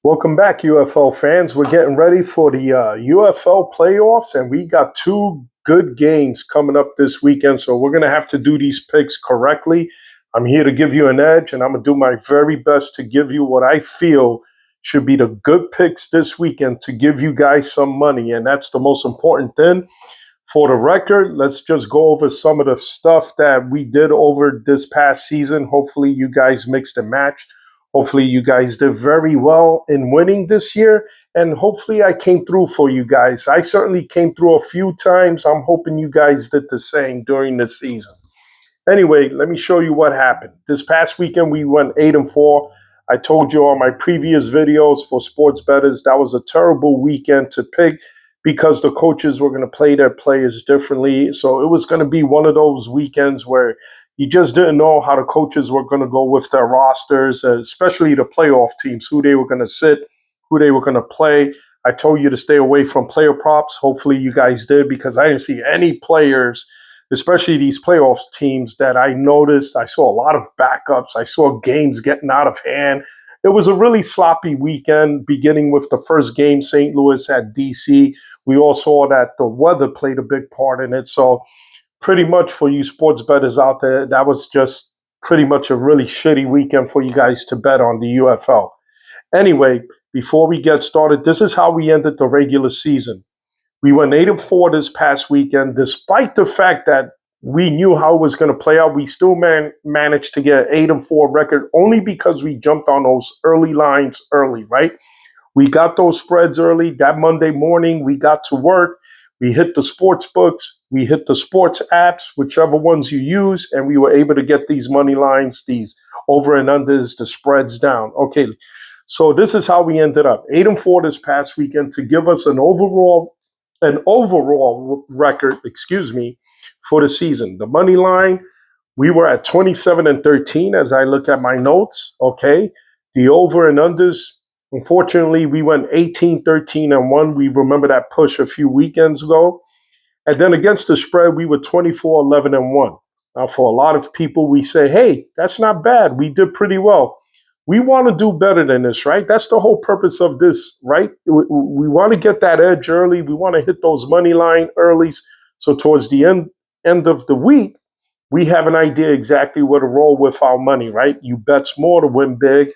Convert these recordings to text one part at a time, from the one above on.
Welcome back, UFL fans. We're getting ready for the UFL playoffs, and we got two good games coming up this weekend. So we're going to have to do these picks correctly. I'm here to give you an edge, and I'm going to do my very best to give you what I feel should be the good picks this weekend to give you guys some money. And that's the most important thing. For the record, let's just go over some of the stuff that we did over this past season. Hopefully, you guys mixed and matched. Hopefully, you guys did very well in winning this year. And hopefully, I came through for you guys. I certainly came through a few times. I'm hoping you guys did the same during the season. Anyway, let me show you what happened. This past weekend, we went 8-4. I told you on my previous videos for sports bettors that was a terrible weekend to pick because the coaches were going to play their players differently. So it was going to be one of those weekends where you just didn't know how the coaches were going to go with their rosters, especially the playoff teams, who they were going to sit, who they were going to play. I told you to stay away from player props. Hopefully you guys did, because I didn't see any players, especially these playoff teams, that I noticed. I saw a lot of backups. I saw games getting out of hand. It was a really sloppy weekend, beginning with the first game, St. Louis at DC. We all saw that the weather played a big part in it. So pretty much for you sports bettors out there, that was just pretty much a really shitty weekend for you guys to bet on the UFL. Anyway, before we get started, this is how we ended the regular season. We went 8-4 this past weekend, despite the fact that we knew how it was going to play out. We still managed to get an 8-4 record only because we jumped on those early lines early, right? We got those spreads early. That Monday morning, we got to work. We hit the sports books. We hit the sports apps, whichever ones you use, and we were able to get these money lines, these over and unders, the spreads down. Okay, so this is how we ended up 8-4 this past weekend to give us an overall record, for the season. The money line, we were at 27-13 as I look at my notes. Okay, the over and unders. Unfortunately, we went 18-13-1. We remember that push a few weekends ago. And then against the spread, we were 24-11-1. Now, for a lot of people, we say, hey, that's not bad. We did pretty well. We want to do better than this, right? That's the whole purpose of this, right? We want to get that edge early. We want to hit those money line earlys. So towards the end of the week, we have an idea exactly where to roll with our money, right? You bet small to win big.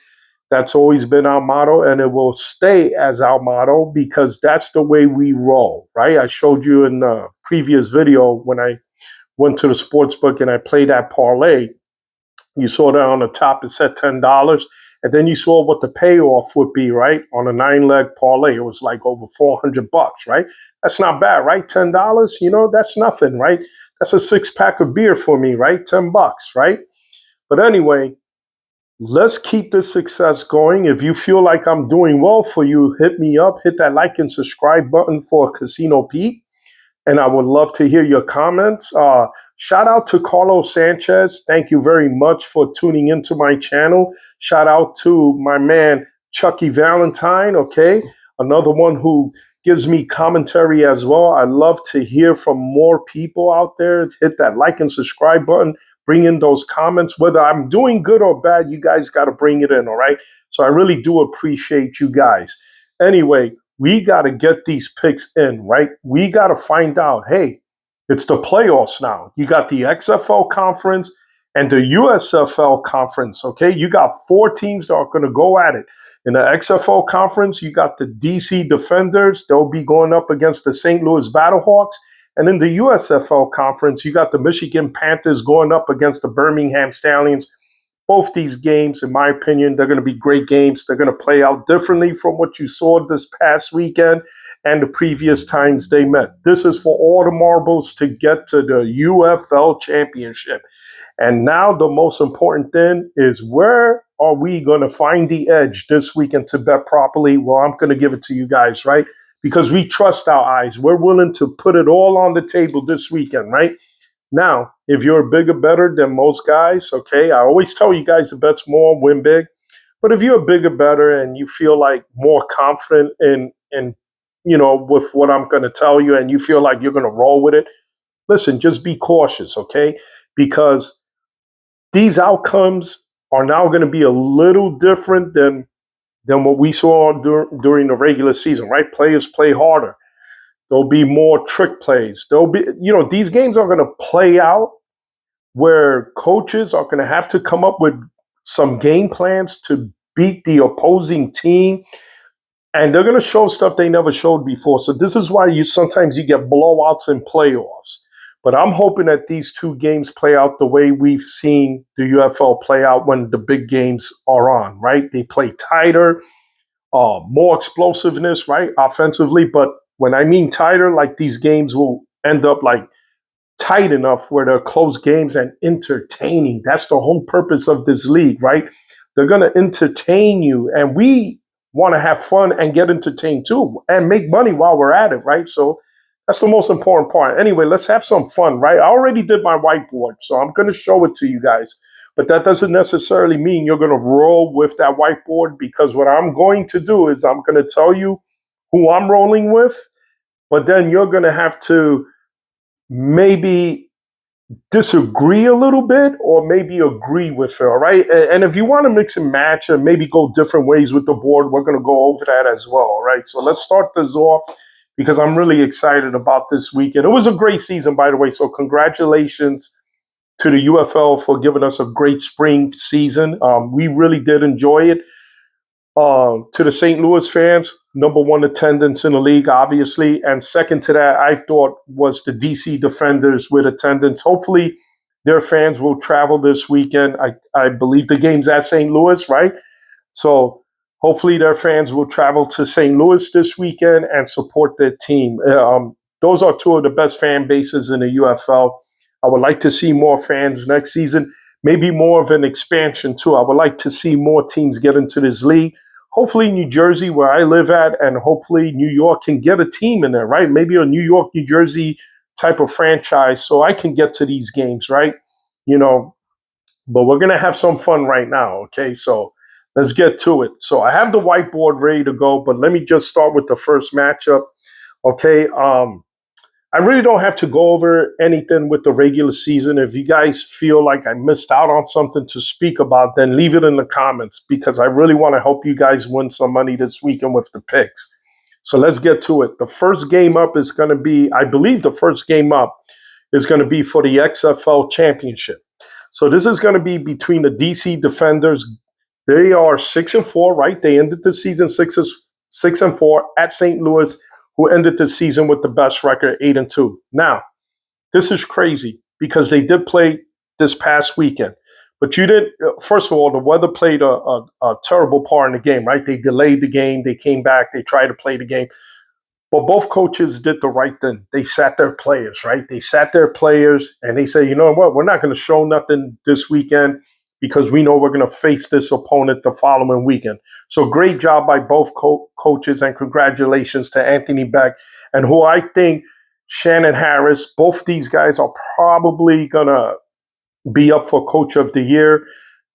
That's always been our motto, and it will stay as our motto because that's the way we roll, right? I showed you in the previous video when I went to the sports book and I played that parlay. You saw that on the top, it said $10. And then you saw what the payoff would be, right? On a 9-leg parlay, it was like over $400, right? That's not bad, right? $10, that's nothing, right? That's a 6-pack of beer for me, right? $10, right? But anyway, let's keep this success going. If you feel like I'm doing well for you, hit me up. Hit that like and subscribe button for Casino Pete. And I would love to hear your comments. Shout out to Carlos Sanchez. Thank you very much for tuning into my channel. Shout out to my man, Chucky Valentine, okay? Another one who gives me commentary as well. I love to hear from more people out there. Hit that like and subscribe button. Bring in those comments. Whether I'm doing good or bad, you guys got to bring it in, all right? So I really do appreciate you guys. Anyway, we got to get these picks in, right? We got to find out, hey, it's the playoffs now. You got the XFL conference and the USFL conference, okay? You got 4 teams that are going to go at it. In the XFL conference, you got the DC Defenders. They'll be going up against the St. Louis Battlehawks. And in the USFL conference, you got the Michigan Panthers going up against the Birmingham Stallions. Both these games, in my opinion, they're going to be great games. They're going to play out differently from what you saw this past weekend and the previous times they met. This is for all the marbles to get to the UFL championship. And now the most important thing is, where are we going to find the edge this weekend to bet properly? Well, I'm going to give it to you guys, right? Because we trust our eyes. We're willing to put it all on the table this weekend, right? Now, if you're a bigger bettor than most guys, okay, I always tell you guys to bet small, win big. But if you're a bigger bettor and you feel like more confident in with what I'm going to tell you, and you feel like you're going to roll with it, listen, just be cautious, okay? Because these outcomes are now going to be a little different than than what we saw during the regular season, right? Players play harder. There'll be more trick plays. There'll be, these games are going to play out where coaches are going to have to come up with some game plans to beat the opposing team, and they're going to show stuff they never showed before. So this is why sometimes you get blowouts in playoffs. But I'm hoping that these two games play out the way we've seen the UFL play out when the big games are on, right? They play tighter, more explosiveness, right, offensively. But when I mean tighter, like these games will end up like tight enough where they're close games and entertaining. That's the whole purpose of this league, right? They're going to entertain you, and we want to have fun and get entertained too and make money while we're at it, right? So that's the most important part. Anyway, let's have some fun, right? I already did my whiteboard, so I'm going to show it to you guys. But that doesn't necessarily mean you're going to roll with that whiteboard, because what I'm going to do is I'm going to tell you who I'm rolling with, but then you're going to have to maybe disagree a little bit or maybe agree with it, all right? And if you want to mix and match and maybe go different ways with the board, we're going to go over that as well, all right? So let's start this off because I'm really excited about this weekend. It was a great season, by the way, so congratulations to the UFL for giving us a great spring season. We really did enjoy it. To the St. Louis fans, number one attendance in the league, obviously. And second to that, I thought was the DC Defenders with attendance. Hopefully, their fans will travel this weekend. I believe the game's at St. Louis, right? So hopefully their fans will travel to St. Louis this weekend and support their team. Those are two of the best fan bases in the UFL. I would like to see more fans next season. Maybe more of an expansion too. I would like to see more teams get into this league. Hopefully New Jersey, where I live at, and hopefully New York can get a team in there, right? Maybe a New York, New Jersey type of franchise so I can get to these games, right? But we're going to have some fun right now, okay? So let's get to it. So I have the whiteboard ready to go, but let me just start with the first matchup, okay? I really don't have to go over anything with the regular season. If you guys feel like I missed out on something to speak about, then leave it in the comments because I really want to help you guys win some money this weekend with the picks. So let's get to it. The first game up is going to be, I believe the first game up is going to be for the XFL Championship. So this is going to be between the DC Defenders. They are 6-4, right? They ended the season 6-4 at St. Louis, who ended the season with the best record, 8-2. Now, this is crazy because they did play this past weekend. But you didn't, first of all, the weather played a terrible part in the game, right? They delayed the game. They came back. They tried to play the game. But both coaches did the right thing. They sat their players, right? They sat their players and they said, you know what? We're not going to show nothing this weekend because we know we're going to face this opponent the following weekend. So great job by both coaches, and congratulations to Anthony Beck and who I think Shannon Harris. Both these guys are probably going to be up for Coach of the Year,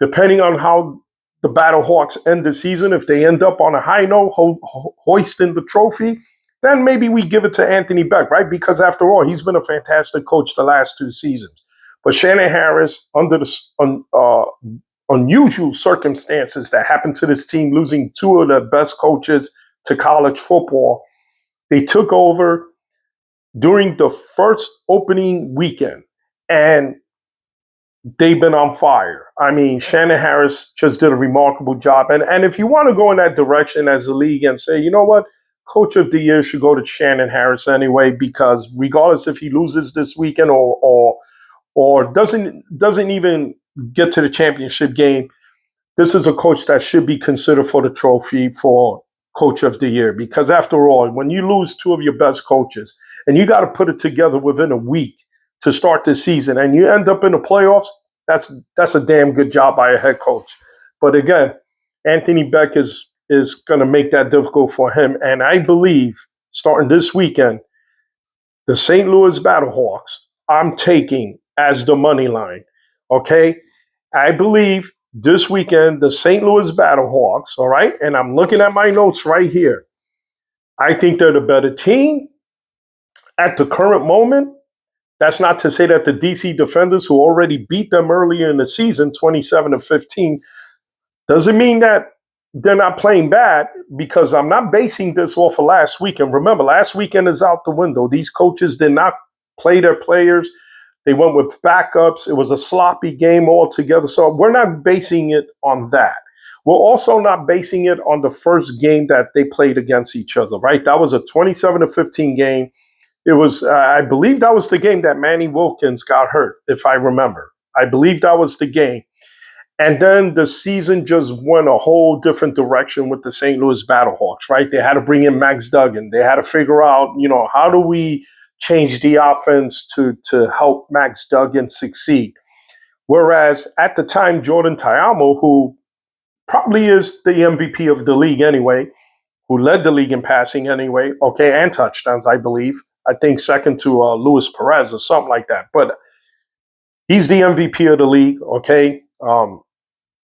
depending on how the Battlehawks end the season. If they end up on a high note, hoisting the trophy, then maybe we give it to Anthony Beck, right? Because after all, he's been a fantastic coach the last two seasons. But Shannon Harris, under the unusual circumstances that happened to this team, losing two of the best coaches to college football, they took over during the first opening weekend, and they've been on fire. I mean, Shannon Harris just did a remarkable job. And if you want to go in that direction as a league and say, you know what, Coach of the Year should go to Shannon Harris anyway, because regardless if he loses this weekend or doesn't even get to the championship game, this is a coach that should be considered for the trophy for Coach of the Year. Because after all, when you lose two of your best coaches and you got to put it together within a week to start the season and you end up in the playoffs, that's a damn good job by a head coach. But again, Anthony Beck is going to make that difficult for him. And I believe starting this weekend, the St. Louis Battlehawks, I'm taking as the money line. Okay? I believe this weekend, the St. Louis Battlehawks, all right? And I'm looking at my notes right here. I think they're the better team at the current moment. That's not to say that the DC Defenders, who already beat them earlier in the season, 27-15, doesn't mean that they're not playing bad because I'm not basing this off of last weekend. Remember, last weekend is out the window. These coaches did not play their players. They went with backups. It was a sloppy game altogether. So we're not basing it on that. We're also not basing it on the first game that they played against each other, right? That was a 27-15 game. It was, I believe that was the game that Manny Wilkins got hurt, if I remember. I believe that was the game. And then the season just went a whole different direction with the St. Louis Battlehawks, right? They had to bring in Max Duggan. They had to figure out, how do we change the offense to help Max Duggan succeed? Whereas at the time, Jordan Ta'amu, who probably is the MVP of the league anyway, who led the league in passing anyway, and touchdowns, I believe. I think second to Luis Perez or something like that. But he's the MVP of the league, okay?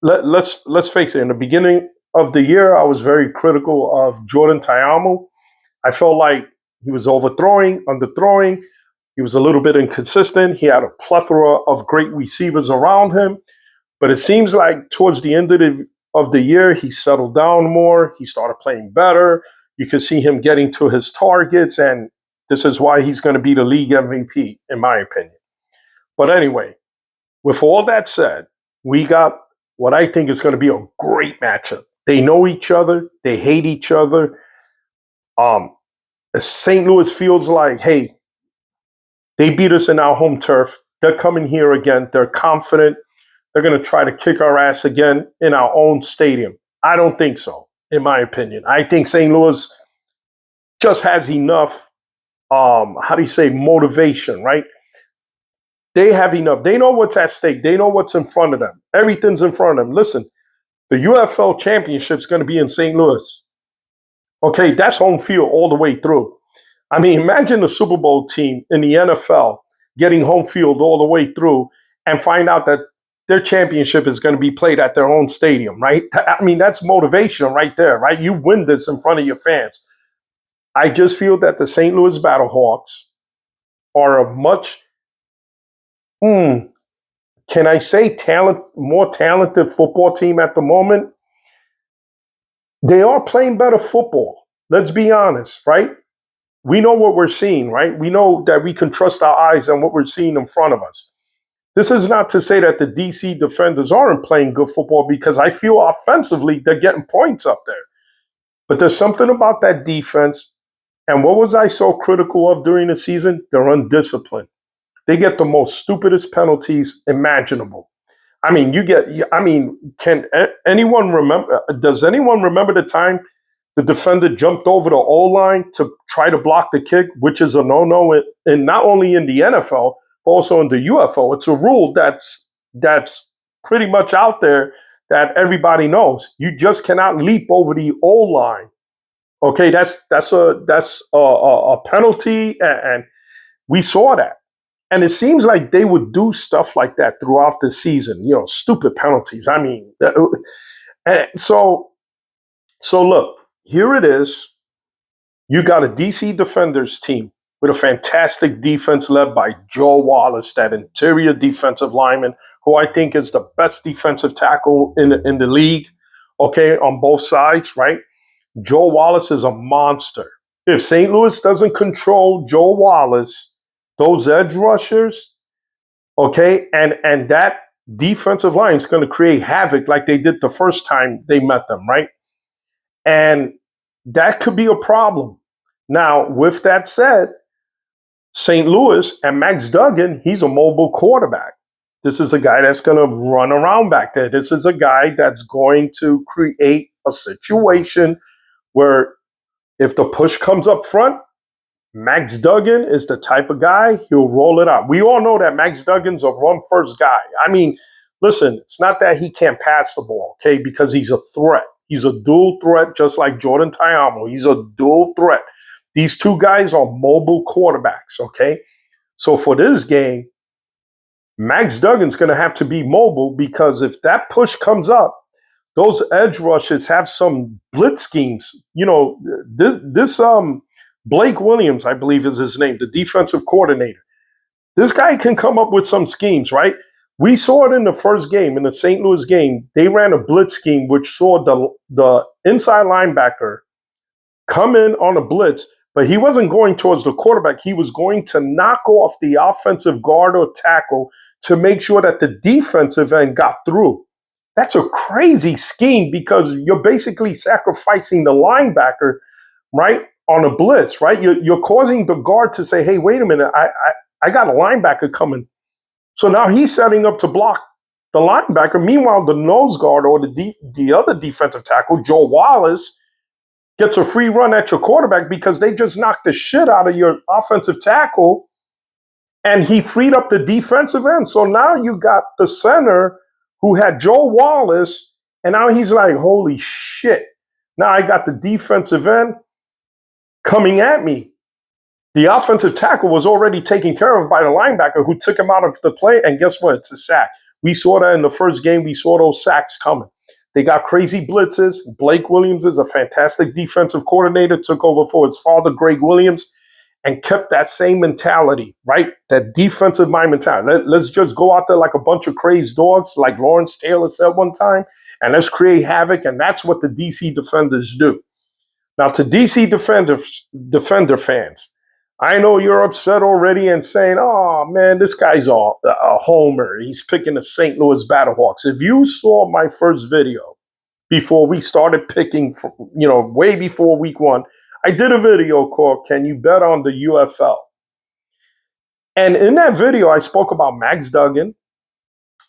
Let's face it. In the beginning of the year, I was very critical of Jordan Ta'amu. I felt like he was overthrowing, underthrowing. He was a little bit inconsistent. He had a plethora of great receivers around him. But it seems like towards the end of the year, he settled down more. He started playing better. You could see him getting to his targets, and this is why he's going to be the league MVP, in my opinion. But anyway, with all that said, we got what I think is going to be a great matchup. They know each other. They hate each other. St. Louis feels like, hey, they beat us in our home turf. They're coming here again. They're confident. They're going to try to kick our ass again in our own stadium. I don't think so, in my opinion. I think St. Louis just has enough, motivation, right? They have enough. They know what's at stake. They know what's in front of them. Everything's in front of them. Listen, the UFL Championship is going to be in St. Louis. Okay, that's home field all the way through. I mean, imagine the Super Bowl team in the NFL getting home field all the way through and find out that their championship is going to be played at their own stadium, right? I mean, that's motivation right there, right? You win this in front of your fans. I just feel that the St. Louis Battlehawks are a much, can I say more talented football team at the moment? They are playing better football. Let's be honest, right? We know what we're seeing, right? We know that we can trust our eyes on what we're seeing in front of us. This is not to say that the DC defenders aren't playing good football, because I feel offensively they're getting points up there. But there's something about that defense. And what was I so critical of during the season? They're undisciplined. They get the most stupidest penalties imaginable. I mean, can anyone remember? Does anyone remember the time the defender jumped over the O-line to try to block the kick, which is a no-no, and not only in the NFL, but also in the UFL? It's a rule that's pretty much out there that everybody knows. You just cannot leap over the O-line. Okay, that's a penalty, and we saw that. And it seems like they would do stuff like that throughout the season, stupid penalties. I mean, so look, here it is. You got a DC Defenders team with a fantastic defense led by Joe Wallace, that interior defensive lineman, who I think is the best defensive tackle in the league, on both sides, right? Joe Wallace is a monster. If St. Louis doesn't control Joe Wallace, those edge rushers, and that defensive line is going to create havoc like they did the first time they met them, right? And that could be a problem. Now, with that said, St. Louis and Max Duggan, he's a mobile quarterback. This is a guy that's going to run around back there. This is a guy that's going to create a situation where if the push comes up front, Max Duggan is the type of guy, he'll roll it out. We all know that Max Duggan's a run-first guy. I mean, listen, it's not that he can't pass the ball, because he's a threat. He's a dual threat, just like Jordan Ta'amu. He's a dual threat. These two guys are mobile quarterbacks, So for this game, Max Duggan's going to have to be mobile, because if that push comes up, those edge rushes have some blitz schemes. This Blake Williams, I believe is his name, the defensive coordinator. This guy can come up with some schemes, right? We saw it in the first game, in the St. Louis game. They ran a blitz scheme, which saw the inside linebacker come in on a blitz, but he wasn't going towards the quarterback. He was going to knock off the offensive guard or tackle to make sure that the defensive end got through. That's a crazy scheme because you're basically sacrificing the linebacker, right, on a blitz, right? You're causing the guard to say, hey, wait a minute, I got a linebacker coming. So now he's setting up to block the linebacker. Meanwhile, the nose guard or the other defensive tackle, Joe Wallace, gets a free run at your quarterback because they just knocked the shit out of your offensive tackle and he freed up the defensive end. So now you got the center who had Joe Wallace, and now he's like, holy shit. Now I got the defensive end coming at me. The offensive tackle was already taken care of by the linebacker who took him out of the play, and guess what? It's a sack. We saw that in the first game. We saw those sacks coming. They got crazy blitzes. Blake Williams is a fantastic defensive coordinator, took over for his father, Greg Williams, and kept that same mentality, right? That defensive mind mentality. Let's just go out there like a bunch of crazed dogs, like Lawrence Taylor said one time, and let's create havoc, and that's what the DC Defenders do. Now, to DC Defender fans, I know you're upset already and saying, oh, man, this guy's a homer. He's picking the St. Louis Battlehawks. If you saw my first video before we started picking, way before week 1, I did a video called Can You Bet on the UFL? And in that video, I spoke about Max Duggan.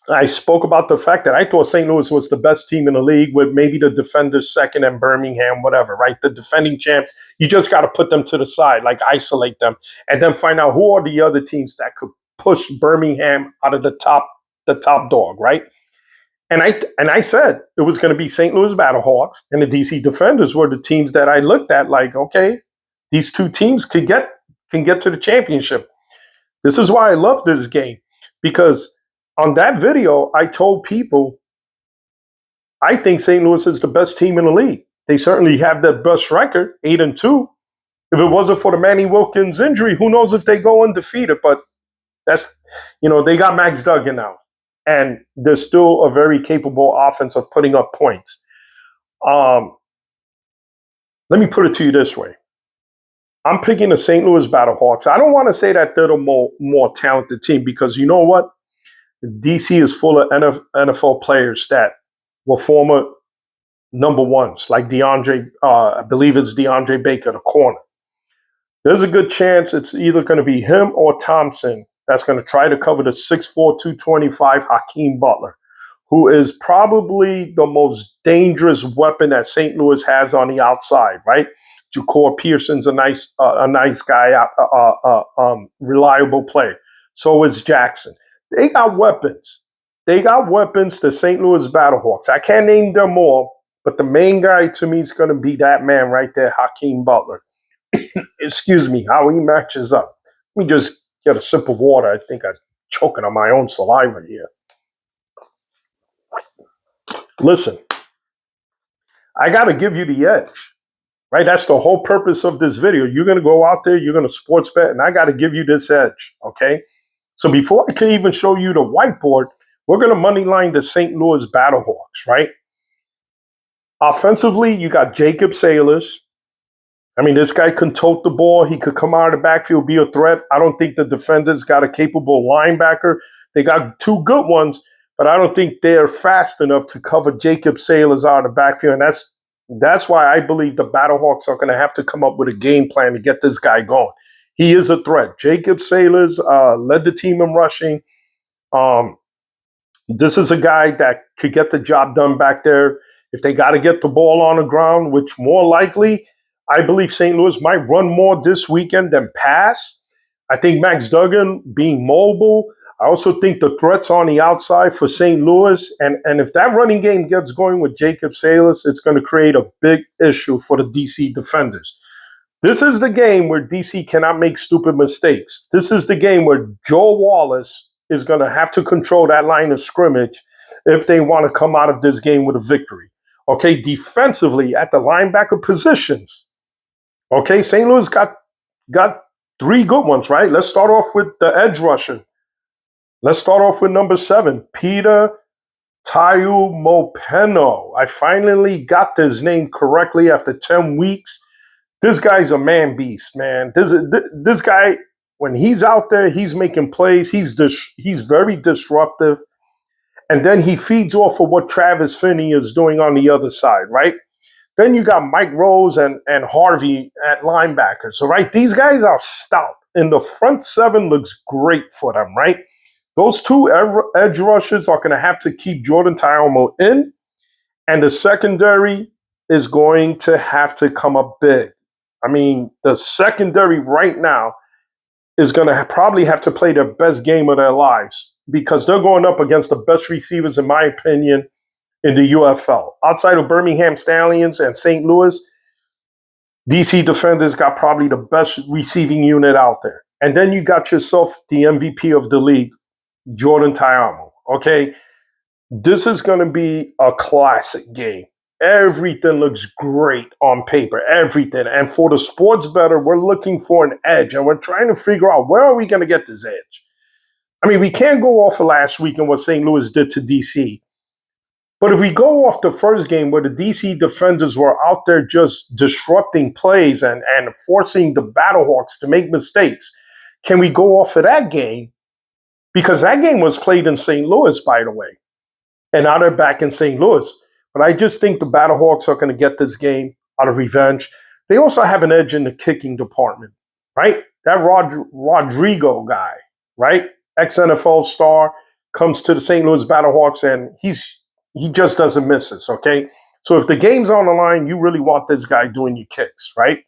I spoke about the fact that I thought St. Louis was the best team in the league with maybe the Defenders second and Birmingham, whatever, right? The defending champs, you just got to put them to the side, like isolate them, and then find out who are the other teams that could push Birmingham out of the top dog, right? And I said it was going to be St. Louis Battlehawks and the DC Defenders were the teams that I looked at like, okay, these two teams can get to the championship. This is why I love this game, because on that video, I told people, I think St. Louis is the best team in the league. They certainly have the best record, 8-2. If it wasn't for the Manny Wilkins injury, who knows if they go undefeated? But that's, they got Max Duggan now, and they're still a very capable offense of putting up points. Let me put it to you this way. I'm picking the St. Louis Battlehawks. I don't want to say that they're the more talented team because you know what? DC is full of NFL players that were former number ones, like I believe it's DeAndre Baker, the corner. There's a good chance it's either going to be him or Thompson that's going to try to cover the 6'4", 225 Hakeem Butler, who is probably the most dangerous weapon that St. Louis has on the outside, right? Ja'Cour Pearson's a nice guy, reliable player. So is Jackson. They got weapons. The St. Louis Battlehawks. I can't name them all, but the main guy to me is going to be that man right there, Hakeem Butler. Excuse me, how he matches up. Let me just get a sip of water. I think I'm choking on my own saliva here. Listen, I got to give you the edge, right? That's the whole purpose of this video. You're going to go out there, you're going to sports bet, and I got to give you this edge, okay? So before I can even show you the whiteboard, we're going to moneyline the St. Louis Battlehawks, right? Offensively, you got Jacob Saylors. I mean, this guy can tote the ball. He could come out of the backfield, be a threat. I don't think the defenders got a capable linebacker. They got two good ones, but I don't think they're fast enough to cover Jacob Saylors out of the backfield. And that's why I believe the Battlehawks are going to have to come up with a game plan to get this guy going. He is a threat. Jacob Saylors led the team in rushing. This is a guy that could get the job done back there. If they got to get the ball on the ground, which more likely, I believe St. Louis might run more this weekend than pass. I think Max Duggan being mobile. I also think the threats on the outside for St. Louis. And if that running game gets going with Jacob Saylors, it's going to create a big issue for the DC Defenders. This is the game where DC cannot make stupid mistakes. This is the game where Joe Wallace is going to have to control that line of scrimmage if they want to come out of this game with a victory. Okay, defensively at the linebacker positions. Okay, St. Louis got three good ones, right? Let's start off with the edge rusher. Let's start off with number 7, Peter Mopeno. I finally got this name correctly after 10 weeks. This guy's a man beast, man. This guy, when he's out there, he's making plays. He's very disruptive. And then he feeds off of what Travis Finney is doing on the other side, right? Then you got Mike Rose and Harvey at linebackers. So, right, these guys are stout. And the front 7 looks great for them, right? Those 2 edge rushers are going to have to keep Jordan Ta'amu in. And the secondary is going to have to come up big. I mean, the secondary right now is going to probably have to play their best game of their lives because they're going up against the best receivers, in my opinion, in the UFL. Outside of Birmingham Stallions and St. Louis, DC Defenders got probably the best receiving unit out there. And then you got yourself the MVP of the league, Jordan Ta'amu. Okay, this is going to be a classic game. Everything looks great on paper, everything. And for the sports bettor, we're looking for an edge, and we're trying to figure out where are we going to get this edge. I mean, we can't go off of last week and what St. Louis did to DC. But if we go off the first game where the DC Defenders were out there just disrupting plays and forcing the Battlehawks to make mistakes, can we go off of that game? Because that game was played in St. Louis, by the way. And now they're back in St. Louis. But I just think the Battlehawks are going to get this game out of revenge. They also have an edge in the kicking department, right? That Rodrigo guy, right? Ex-NFL star, comes to the St. Louis Battlehawks, and he just doesn't miss us, okay? So if the game's on the line, you really want this guy doing your kicks, right?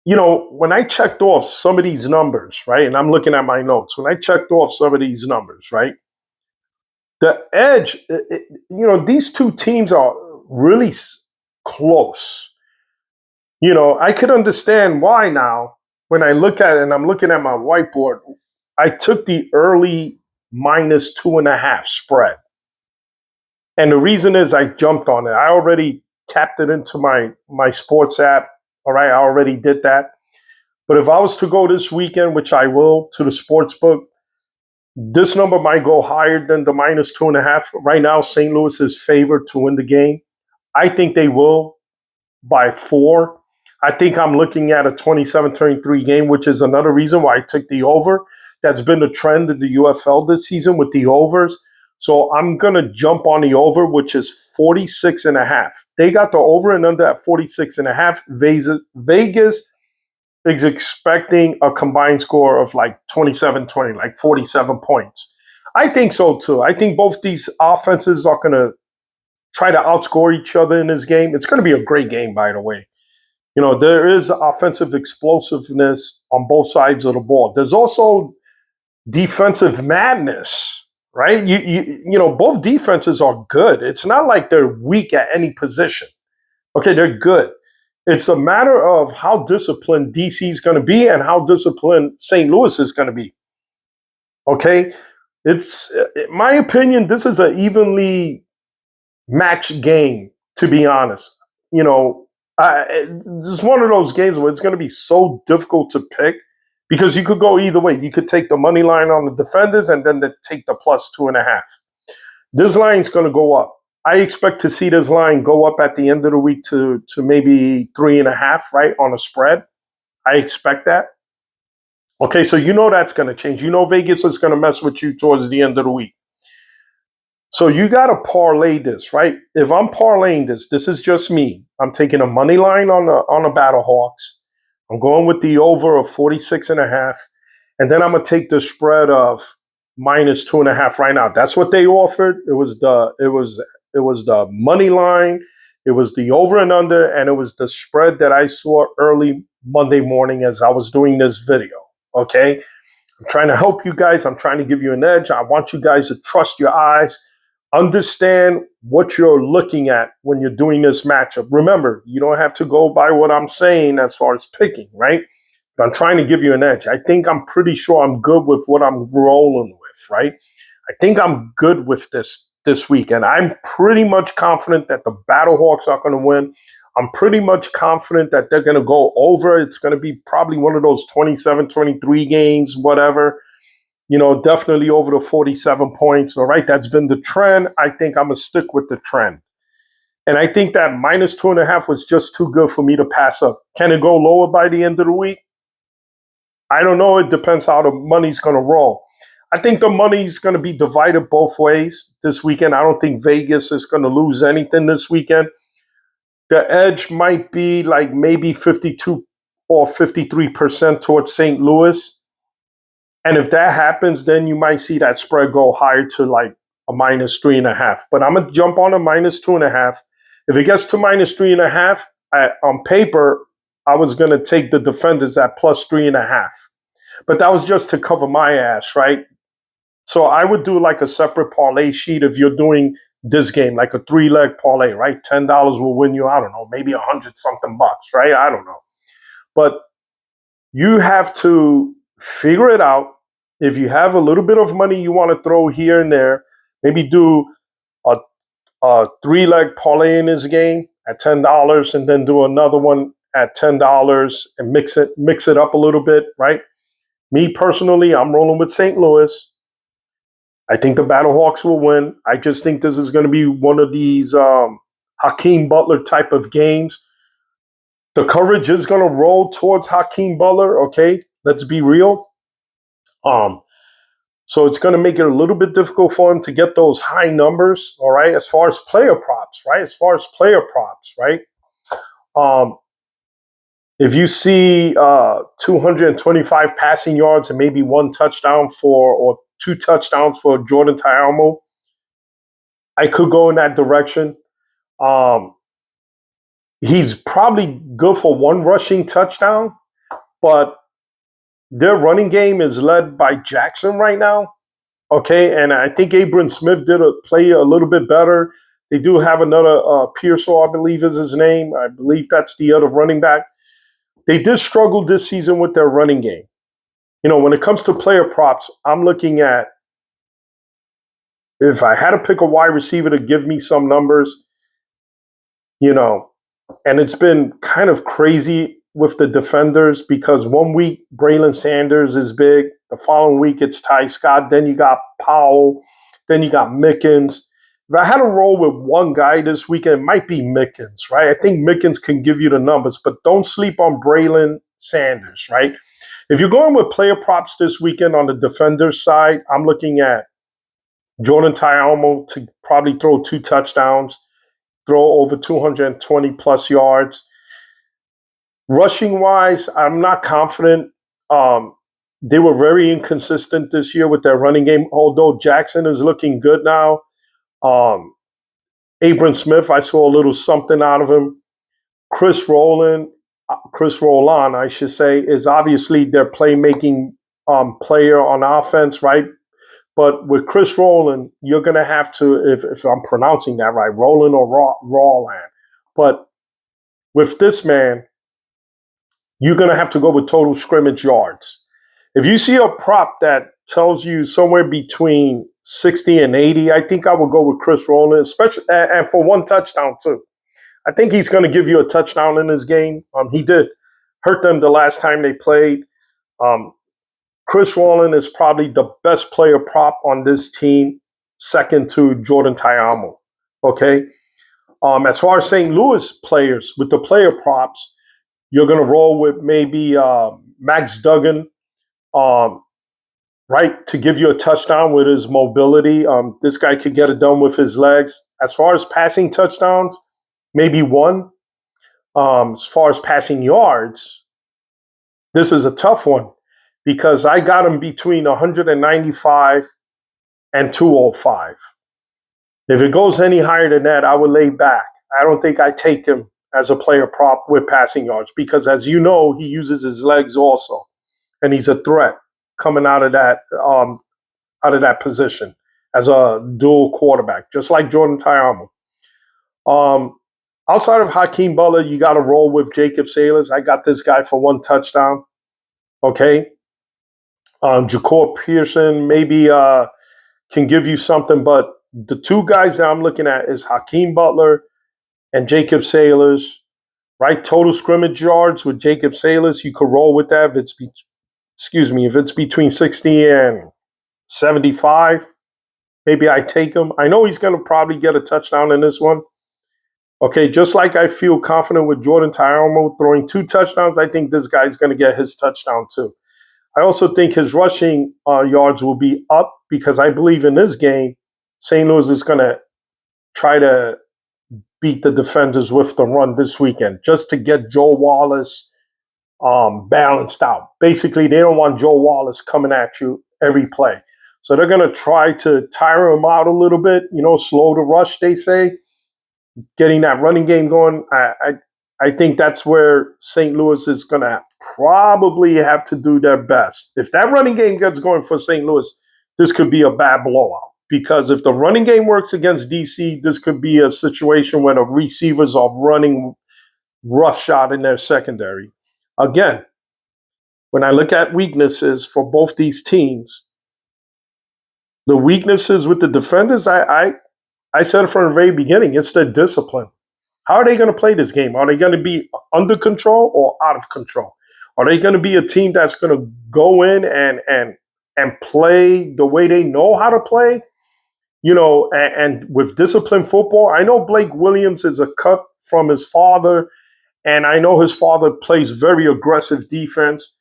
When I checked off some of these numbers, right, and I'm looking at my notes, when I checked off some of these numbers, right, the edge, these 2 teams are really close. I could understand why now when I look at it and I'm looking at my whiteboard, I took the early -2.5 spread. And the reason is I jumped on it. I already tapped it into my sports app. All right, I already did that. But if I was to go this weekend, which I will, to the sports book, this number might go higher than the -2.5. Right now, St. Louis is favored to win the game. I think they will by 4. I think I'm looking at a 27-23 game, which is another reason why I took the over. That's been the trend in the UFL this season with the overs. So I'm going to jump on the over, which is 46.5. They got the over and under at 46.5. Vegas is expecting a combined score of like 27-20, like 47 points. I think so too. I think both these offenses are going to try to outscore each other in this game. It's going to be a great game, by the way. There is offensive explosiveness on both sides of the ball. There's also defensive madness, right? Both defenses are good. It's not like they're weak at any position. Okay, they're good. It's a matter of how disciplined DC is going to be and how disciplined St. Louis is going to be. Okay, it's, in my opinion, this is an evenly matched game, to be honest. It's one of those games where it's going to be so difficult to pick because you could go either way. You could take the money line on the Defenders and then take the +2.5. This line's going to go up. I expect to see this line go up at the end of the week to maybe 3.5, right, on a spread. I expect that. Okay, so that's going to change. Vegas is going to mess with you towards the end of the week. So you got to parlay this, right? If I'm parlaying this is just me. I'm taking a money line on the Battlehawks. I'm going with the over of 46.5, and then I'm gonna take the spread of -2.5 right now. That's what they offered. It was the money line. It was the over and under, and it was the spread that I saw early Monday morning as I was doing this video. Okay, I'm trying to help you guys. I'm trying to give you an edge. I want you guys to trust your eyes. Understand what you're looking at when you're doing this matchup. Remember, you don't have to go by what I'm saying as far as picking, right? But I'm trying to give you an edge. I think I'm pretty sure I'm good with what I'm rolling with, right? I think I'm good with this week, and I'm pretty much confident that the Battlehawks are going to win. I'm pretty much confident that they're going to go over. It's going to be probably one of those 27-23 games, whatever. definitely over the 47 points. All right, that's been the trend. I think I'm going to stick with the trend. And I think that minus 2.5 was just too good for me to pass up. Can it go lower by the end of the week? I don't know. It depends how the money's going to roll. I think the money's going to be divided both ways this weekend. I don't think Vegas is going to lose anything this weekend. The edge might be like maybe 52 or 53% towards St. Louis. And if that happens, then you might see that spread go higher to like a minus 3.5. But I'm going to jump on a minus 2.5. If it gets to minus 3.5, on paper, I was going to take the defenders at plus 3.5. But that was just to cover my ass, right? So I would do like a separate parlay sheet if you're doing this game, like a 3-leg parlay, right? $10 will win you, I don't know, maybe 100 something bucks, right? I don't know. But you have to figure it out. If you have a little bit of money you want to throw here and there, maybe do a 3-leg parlay in this game at $10 and then do another one at $10 and mix it up a little bit, right? Me personally, I'm rolling with St. Louis. I think the Battlehawks will win. I just think this is going to be one of these Hakeem Butler type of games. The coverage is going to roll towards Hakeem Butler, okay? Let's be real. So it's going to make it a little bit difficult for him to get those high numbers, all right, as far as player props, right? If you see 225 passing yards and maybe 1 touchdown or 2 touchdowns for Jordan Ta'amu, I could go in that direction. He's probably good for 1 rushing touchdown, but their running game is led by Jackson right now. Okay, and I think Abram Smith did play a little bit better. They do have another Pearsall, I believe is his name. I believe that's the other running back. They did struggle this season with their running game. When it comes to player props, I'm looking at, if I had to pick a wide receiver to give me some numbers, and it's been kind of crazy with the defenders because one week Braylon Sanders is big. The following week it's Ty Scott. Then you got Powell. Then you got Mickens. If I had to roll with one guy this weekend, it might be Mickens, right? I think Mickens can give you the numbers, but don't sleep on Braylon Sanders, right? If you're going with player props this weekend on the defender's side, I'm looking at Jordan Ta'amu to probably throw 2 touchdowns, throw over 220 plus yards. Rushing wise, I'm not confident. They were very inconsistent this year with their running game, although Jackson is looking good now. Abram Smith, I saw a little something out of him. Chris Rowland, I should say, is obviously their playmaking player on offense, right? But with Chris Rowland, you're going to have to, if I'm pronouncing that right, Rowland or Rawland. But with this man, you're going to have to go with total scrimmage yards. If you see a prop that tells you somewhere between 60 and 80, I think I would go with Chris Rowland, especially and for 1 touchdown too. I think he's going to give you a touchdown in this game. He did hurt them the last time they played. Chris Rowland is probably the best player prop on this team, second to Jordan Ta'amu. Okay. As far as St. Louis players with the player props, you're going to roll with maybe Max Duggan, right, to give you a touchdown with his mobility. This guy could get it done with his legs. As far as passing touchdowns, maybe 1. As far as passing yards, this is a tough one because I got him between 195 and 205. If it goes any higher than that, I would lay back. I don't think I take him as a player prop with passing yards because, as you know, he uses his legs also, and he's a threat coming out of that position as a dual quarterback, just like Jordan Ta'amu. Outside of Hakeem Butler, you got to roll with Jacob Saylors. I got this guy for 1 touchdown. Okay. Jacob Pearson maybe can give you something, but the 2 guys that I'm looking at is Hakeem Butler and Jacob Saylors, right? Total scrimmage yards with Jacob Saylors, you could roll with that if it's between 60 and 75. Maybe I take him. I know he's going to probably get a touchdown in this one. Okay, just like I feel confident with Jordan Tyromo throwing 2 touchdowns, I think this guy's going to get his touchdown too. I also think his rushing yards will be up because I believe in this game, St. Louis is going to try to beat the defenders with the run this weekend just to get Joe Wallace balanced out. Basically, they don't want Joe Wallace coming at you every play. So they're going to try to tire him out a little bit, slow the rush, they say, getting that running game going. I think that's where St. Louis is going to probably have to do their best. If that running game gets going for St. Louis, this could be a bad blowout. Because if the running game works against DC, this could be a situation where the receivers are running roughshod in their secondary. Again, when I look at weaknesses for both these teams, the weaknesses with the defenders, I said it from the very beginning, it's their discipline. How are they going to play this game? Are they going to be under control or out of control? Are they going to be a team that's going to go in and play the way they know how to play? And with disciplined football, I know Blake Williams is a cut from his father, and I know his father plays very aggressive defense.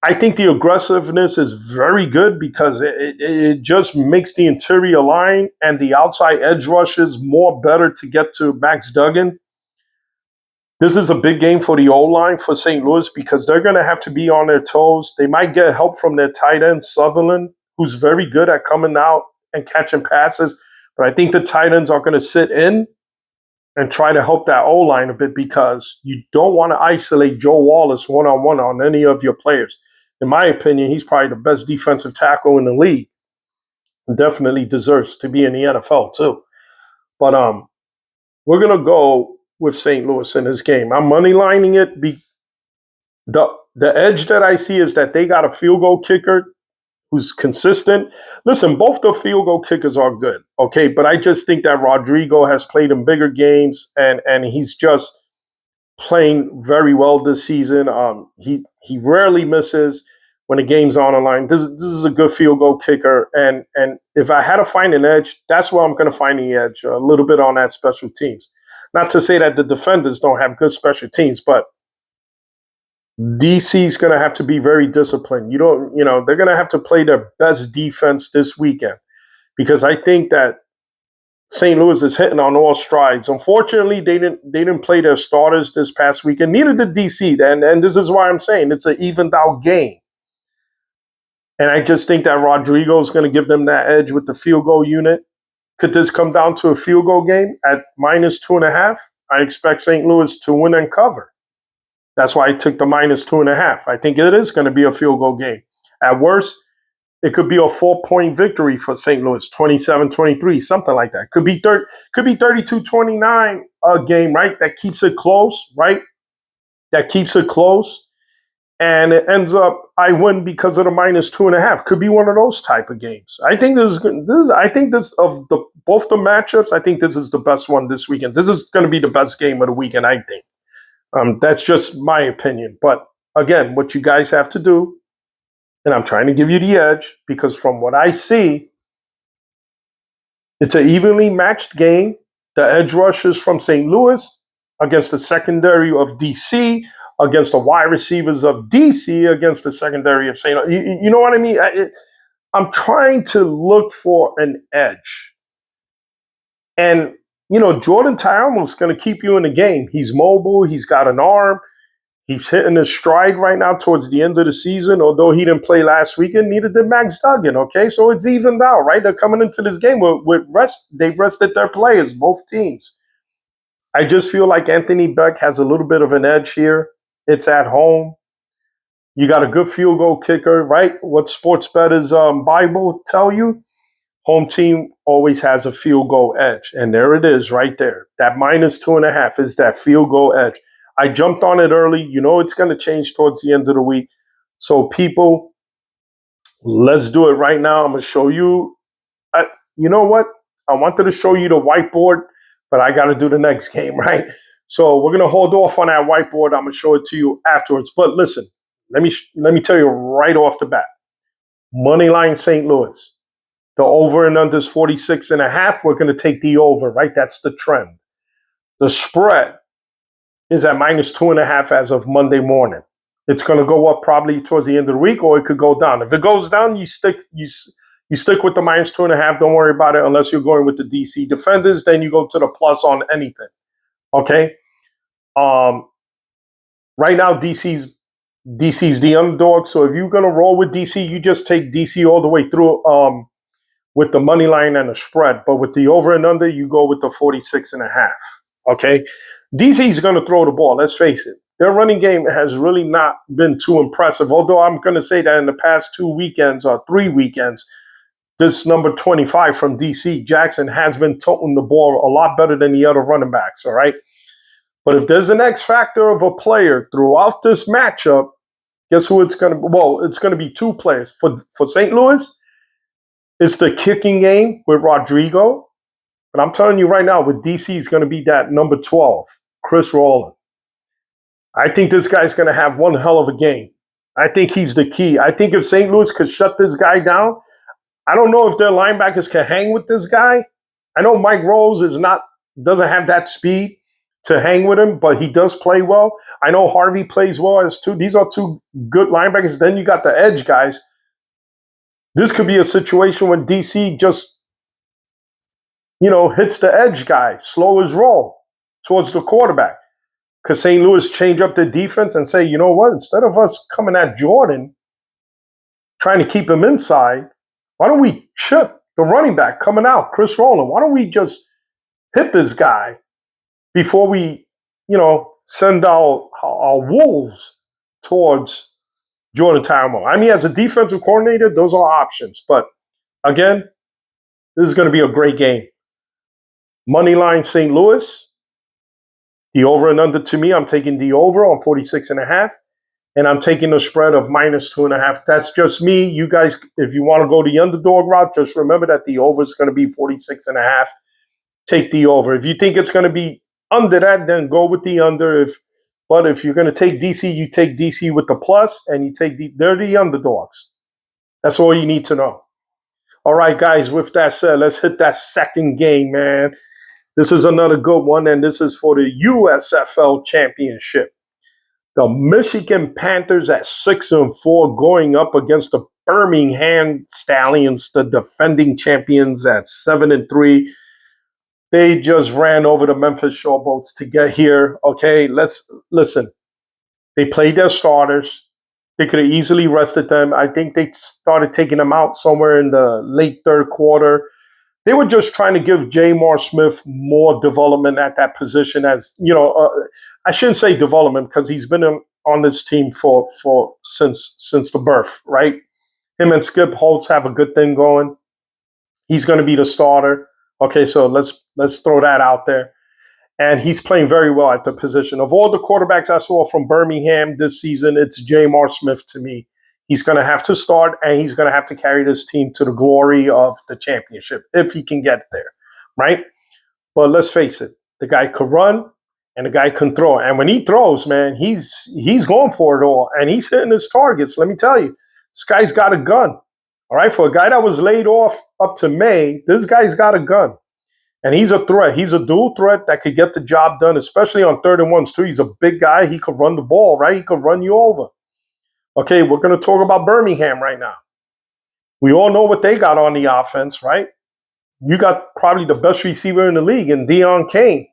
I think the aggressiveness is very good because it just makes the interior line and the outside edge rushes more better to get to Max Duggan. This is a big game for the O-line for St. Louis because they're going to have to be on their toes. They might get help from their tight end, Sutherland, who's very good at coming out and catching passes. But I think the tight ends are going to sit in and try to help that O-line a bit because you don't want to isolate Joe Wallace one-on-one on any of your players. In my opinion, he's probably the best defensive tackle in the league. Definitely deserves to be in the NFL too. But we're going to go with St. Louis in this game. I'm moneylining it. The edge that I see is that they got a field goal kicker who's consistent. Listen, both the field goal kickers are good, okay? But I just think that Rodrigo has played in bigger games, and he's just playing very well this season. He rarely misses when the game's on the line. This is a good field goal kicker, and if I had to find an edge, that's where I'm going to find the edge, a little bit on that special teams. Not to say that the defenders don't have good special teams, but DC's going to have to be very disciplined. They're going to have to play their best defense this weekend because I think that St. Louis is hitting on all strides. Unfortunately, they didn't play their starters this past weekend. Neither did DC, and this is why I'm saying it's an evened out game. And I just think that Rodrigo is going to give them that edge with the field goal unit. Could this come down to a field goal game at -2.5? I expect St. Louis to win and cover. That's why I took the -2.5. I think it is going to be a field goal game. At worst, it could be a 4-point victory for St. Louis, 27-23, something like that. Could be 32-29 a game, right? That keeps it close, right? That keeps it close. And it ends up, I win because of the -2.5. Could be one of those type of games. I think this of both the matchups, I think this is the best one this weekend. This is going to be the best game of the weekend, I think. That's just my opinion. But again, what you guys have to do, and I'm trying to give you the edge because from what I see, it's an evenly matched game. The edge rushers from St. Louis against the secondary of DC, against the wide receivers of DC, against the secondary of St. Louis. You know what I mean? I'm trying to look for an edge. And, Jordan Tyromo is going to keep you in the game. He's mobile. He's got an arm. He's hitting his stride right now towards the end of the season, although he didn't play last weekend. Neither did Max Duggan, okay? So it's evened out, right? They're coming into this game with rest. They've rested their players, both teams. I just feel like Anthony Beck has a little bit of an edge here. It's at home. You got a good field goal kicker, right? What sports bettors Bible tell you? Home team always has a field goal edge. And there it is right there. That -2.5 is that field goal edge. I jumped on it early. It's going to change towards the end of the week. So people, let's do it right now. I'm going to show you. You know what? I wanted to show you the whiteboard, but I got to do the next game, right? So we're going to hold off on that whiteboard. I'm going to show it to you afterwards. But listen, let me tell you right off the bat. Moneyline St. Louis. The over and under is 46.5. We're going to take the over, right? That's the trend. The spread is at -2.5 as of Monday morning. It's going to go up probably towards the end of the week, or it could go down. If it goes down, you stick with the -2.5. Don't worry about it unless you're going with the DC Defenders. Then you go to the plus on anything. Okay. Right now, DC's the underdog. So if you're going to roll with DC, you just take DC all the way through with the money line and the spread. But with the over and under, you go with the 46.5. Okay. DC's going to throw the ball. Let's face it. Their running game has really not been too impressive. Although I'm going to say that in the past 2 weekends or 3 weekends, this number 25 from DC, Jackson, has been toting the ball a lot better than the other running backs. All right. But if there's an X factor of a player throughout this matchup, guess who it's going to be? Well, it's going to be 2 players. For St. Louis, it's the kicking game with Rodrigo. But I'm telling you right now, with DC, is going to be that number 12, Chris Rowland. I think this guy's going to have one hell of a game. I think he's the key. I think if St. Louis could shut this guy down, I don't know if their linebackers can hang with this guy. I know Mike Rose doesn't have that speed to hang with him, but he does play well. I know Harvey plays well as two. These are 2 good linebackers. Then you got the edge guys. This could be a situation when DC just, hits the edge guy, slow his roll towards the quarterback. Because St. Louis change up their defense and say, you know what, instead of us coming at Jordan, trying to keep him inside, why don't we chip the running back coming out, Chris Rowland? Why don't we just hit this guy before we, send our wolves towards Jordan Taramo? I mean, as a defensive coordinator, those are options. But again, this is going to be a great game. Moneyline St. Louis. The over and under, to me, I'm taking the over on 46.5. And I'm taking the spread of -2.5. That's just me. You guys, if you want to go the underdog route, just remember that the over is going to be 46.5. Take the over. If you think it's going to be under that, then go with the under. But if you're going to take DC, you take DC with the plus, and you take they're the underdogs. That's all you need to know. All right, guys, with that said, let's hit that second game, man. This is another good one, and this is for the USFL Championship. The Michigan Panthers at 6-4 going up against the Birmingham Stallions, the defending champions at 7-3. They just ran over the Memphis Showboats to get here. Okay, let's listen. They played their starters. They could have easily rested them. I think they started taking them out somewhere in the late 3rd quarter. They were just trying to give Jamar Smith more development at that position. As I shouldn't say development because he's been on this team for since the birth, right? Him and Skip Holtz have a good thing going. He's going to be the starter. Okay, so let's throw that out there. And he's playing very well at the position. Of all the quarterbacks I saw from Birmingham this season, it's Jamar Smith to me. He's going to have to start, and he's going to have to carry this team to the glory of the championship if he can get there, right? But let's face it, the guy could run and the guy can throw. And when he throws, man, he's going for it all, and he's hitting his targets. Let me tell you, this guy's got a gun, all right? For a guy that was laid off up to May, this guy's got a gun. And he's a threat. He's a dual threat that could get the job done, especially on 3rd and 1s, too. He's a big guy. He could run the ball, right? He could run you over. Okay, we're going to talk about Birmingham right now. We all know what they got on the offense, right? You got probably the best receiver in the league in Deion Kane.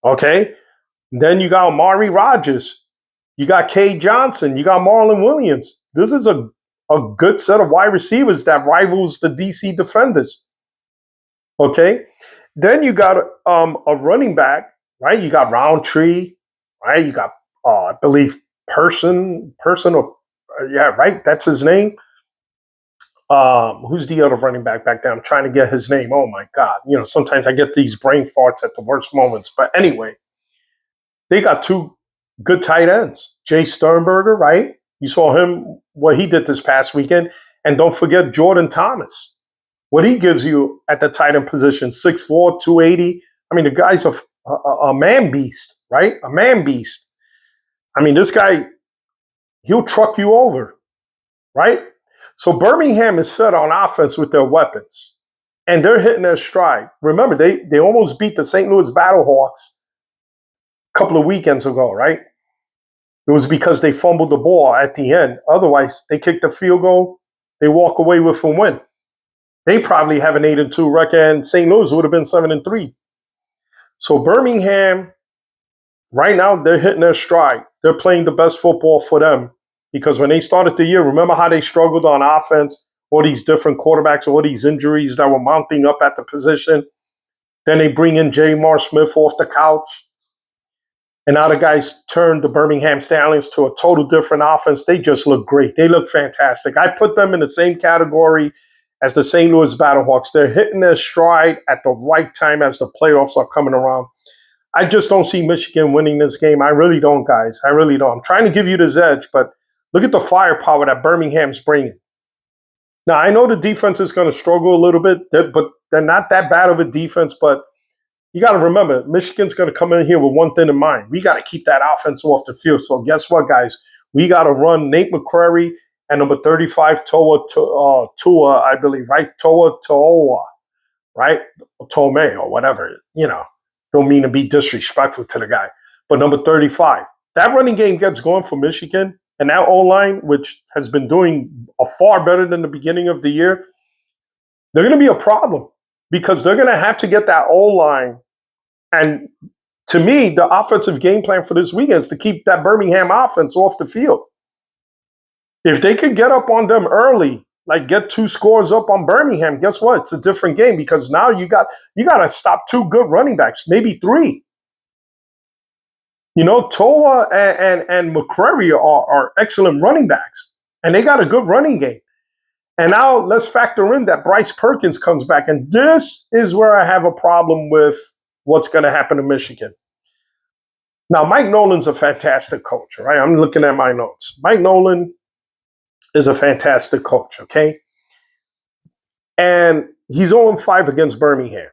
Okay? Then you got Amari Rodgers. You got Kay Johnson. You got Marlon Williams. This is a good set of wide receivers that rivals the DC Defenders. Okay? Then you got a running back, right? You got Roundtree, right? You got, I believe, Person, right? That's his name. Who's the other running back there? I'm trying to get his name. Oh my God. Sometimes I get these brain farts at the worst moments. But anyway, they got 2 good tight ends. Jay Sternberger, right? You saw him, what he did this past weekend. And don't forget Jordan Thomas. What he gives you at the tight end position, 6'4", 280. I mean, the guy's a man beast, right? A man beast. I mean, this guy, he'll truck you over, right? So Birmingham is set on offense with their weapons, and they're hitting their stride. Remember, they almost beat the St. Louis Battlehawks a couple of weekends ago, right? It was because they fumbled the ball at the end. Otherwise, they kicked the field goal, they walk away with a win. They probably have an 8-2 record, and St. Louis would have been 7-3. So Birmingham, right now, they're hitting their stride. They're playing the best football for them. Because when they started the year, remember how they struggled on offense? All these different quarterbacks, all these injuries that were mounting up at the position. Then they bring in J. Smith off the couch. And now the guys turned the Birmingham Stallions to a total different offense. They just look great. They look fantastic. I put them in the same category as the St. Louis Battlehawks. They're hitting their stride at the right time as the playoffs are coming around. I just don't see Michigan winning this game. I really don't, guys. I really don't. I'm trying to give you this edge, but look at the firepower that Birmingham's bringing. Now, I know the defense is going to struggle a little bit, but they're not that bad of a defense. But you got to remember, Michigan's going to come in here with one thing in mind. We got to keep that offense off the field. So guess what, guys? We got to run Nate McCrary and number 35, Tua, I believe, right? Toa, right? Tome or whatever, Don't mean to be disrespectful to the guy. But number 35. That running game gets going for Michigan. And that O-line, which has been doing far better than the beginning of the year, they're going to be a problem because they're going to have to get that O-line. And to me, the offensive game plan for this weekend is to keep that Birmingham offense off the field. If they could get up on them early, like get 2 scores up on Birmingham, guess what? It's a different game because now you got to stop 2 good running backs, maybe 3. Toa and McCrary are excellent running backs, and they got a good running game. And now let's factor in that Bryce Perkins comes back, and this is where I have a problem with what's going to happen to Michigan. Now, Mike Nolan's a fantastic coach, right? I'm looking at my notes. Mike Nolan is a fantastic coach, okay? And he's 0-5 against Birmingham.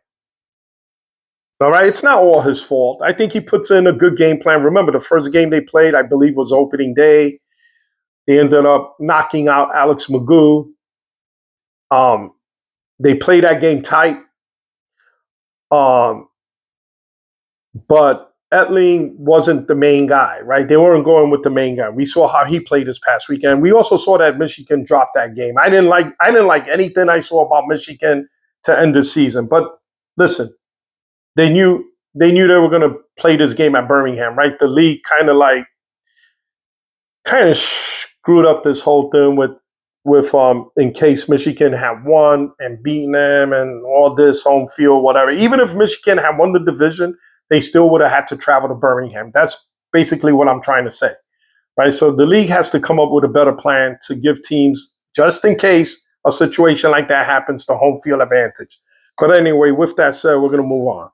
All right, it's not all his fault. I think he puts in a good game plan. Remember, the first game they played, I believe, was opening day. They ended up knocking out Alex Magoo. They played that game tight. But Etling wasn't the main guy, right? They weren't going with the main guy. We saw how he played this past weekend. We also saw that Michigan dropped that game. I didn't like anything I saw about Michigan to end the season. But listen, they knew they were going to play this game at Birmingham, right? The league kind of screwed up this whole thing with in case Michigan had won and beaten them and all this home field, whatever. Even if Michigan had won the division, they still would have had to travel to Birmingham. That's basically what I'm trying to say, right? So the league has to come up with a better plan to give teams, just in case a situation like that happens, the home field advantage. But anyway, with that said, we're going to move on.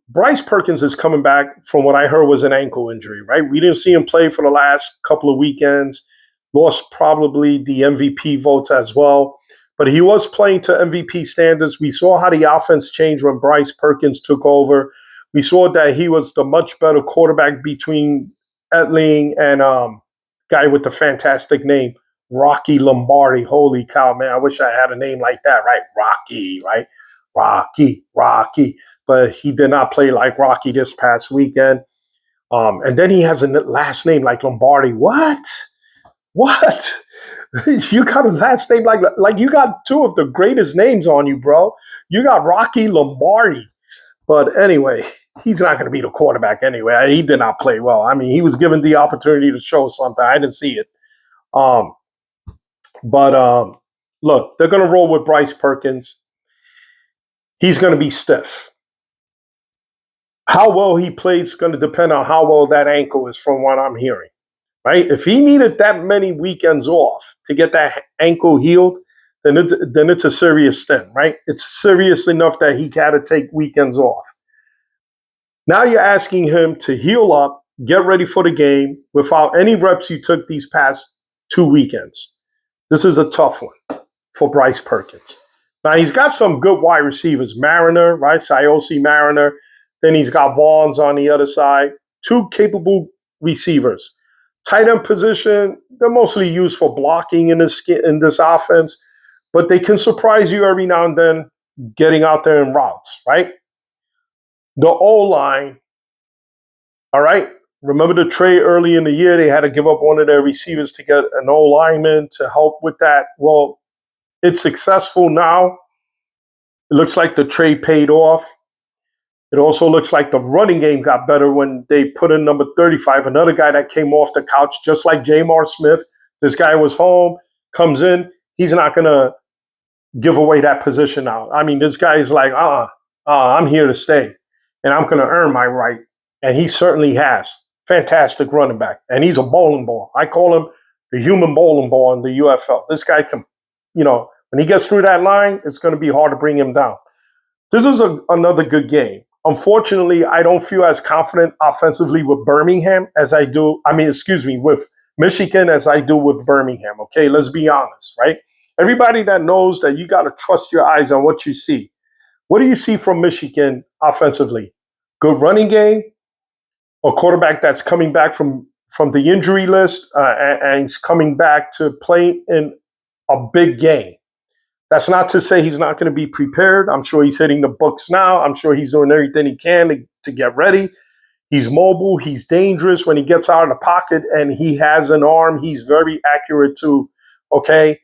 Bryce Perkins is coming back from what I heard was an ankle injury, right? We didn't see him play for the last couple of weekends. Lost probably the MVP votes as well. But he was playing to MVP standards. We saw how the offense changed when Bryce Perkins took over. We saw that he was the much better quarterback between Etling and guy with the fantastic name, Rocky Lombardi. Holy cow, man. I wish I had a name like that, right? Rocky, right? Rocky. But he did not play like Rocky this past weekend. And then he has a last name like Lombardi. What? You got a last name like you got 2 of the greatest names on you, bro. You got Rocky Lombardi. But anyway, he's not going to be the quarterback anyway. He did not play well. I mean, he was given the opportunity to show something. I didn't see it. But look, they're going to roll with Bryce Perkins. He's going to be stiff. How well he plays is going to depend on how well that ankle is from what I'm hearing. Right? If he needed that many weekends off to get that ankle healed, then it's a serious stint, right? It's serious enough that he had to take weekends off. Now you're asking him to heal up, get ready for the game without any reps you took these past 2 weekends. This is a tough one for Bryce Perkins. Now he's got some good wide receivers, Mariner, right? Sayosi Mariner. Then he's got Vaughns on the other side. 2 capable receivers. Tight end position, they're mostly used for blocking in this offense, but they can surprise you every now and then getting out there in routes, right? The O-line, all right? Remember the trade early in the year? They had to give up one of their receivers to get an O-lineman to help with that. Well, it's successful now. It looks like the trade paid off. It also looks like the running game got better when they put in number 35, another guy that came off the couch, just like Jamar Smith. This guy was home, comes in. He's not going to give away that position now. I mean, this guy is like, I'm here to stay, and I'm going to earn my right. And he certainly has. Fantastic running back. And he's a bowling ball. I call him the human bowling ball in the UFL. This guy can, when he gets through that line, it's going to be hard to bring him down. This is another good game. Unfortunately, I don't feel as confident offensively with Birmingham as I do, with Michigan as I do with Birmingham. Okay, let's be honest, right? Everybody that knows that you got to trust your eyes on what you see. What do you see from Michigan offensively? Good running game, a quarterback that's coming back from the injury list and he's coming back to play in a big game. That's not to say he's not going to be prepared. I'm sure he's hitting the books now. I'm sure he's doing everything he can to get ready. He's mobile. He's dangerous when he gets out of the pocket, and he has an arm. He's very accurate too. Okay.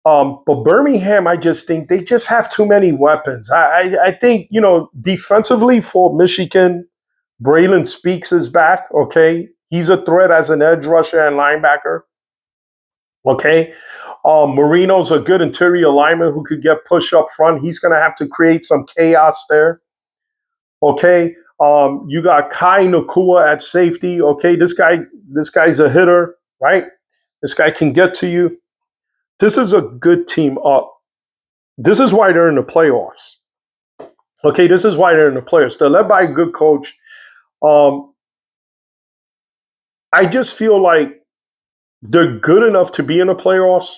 But Birmingham, I just think they just have too many weapons. I think, defensively for Michigan, Braylon Speaks is back. Okay. He's a threat as an edge rusher and linebacker. Okay. Marino's a good interior lineman who could get pushed up front. He's going to have to create some chaos there. Okay. You got Kai Nakua at safety. Okay. This guy's a hitter, right? This guy can get to you. This is a good team. This is why they're in the playoffs. Okay. This is why they're in the playoffs. They're led by a good coach. I just feel like they're good enough to be in the playoffs.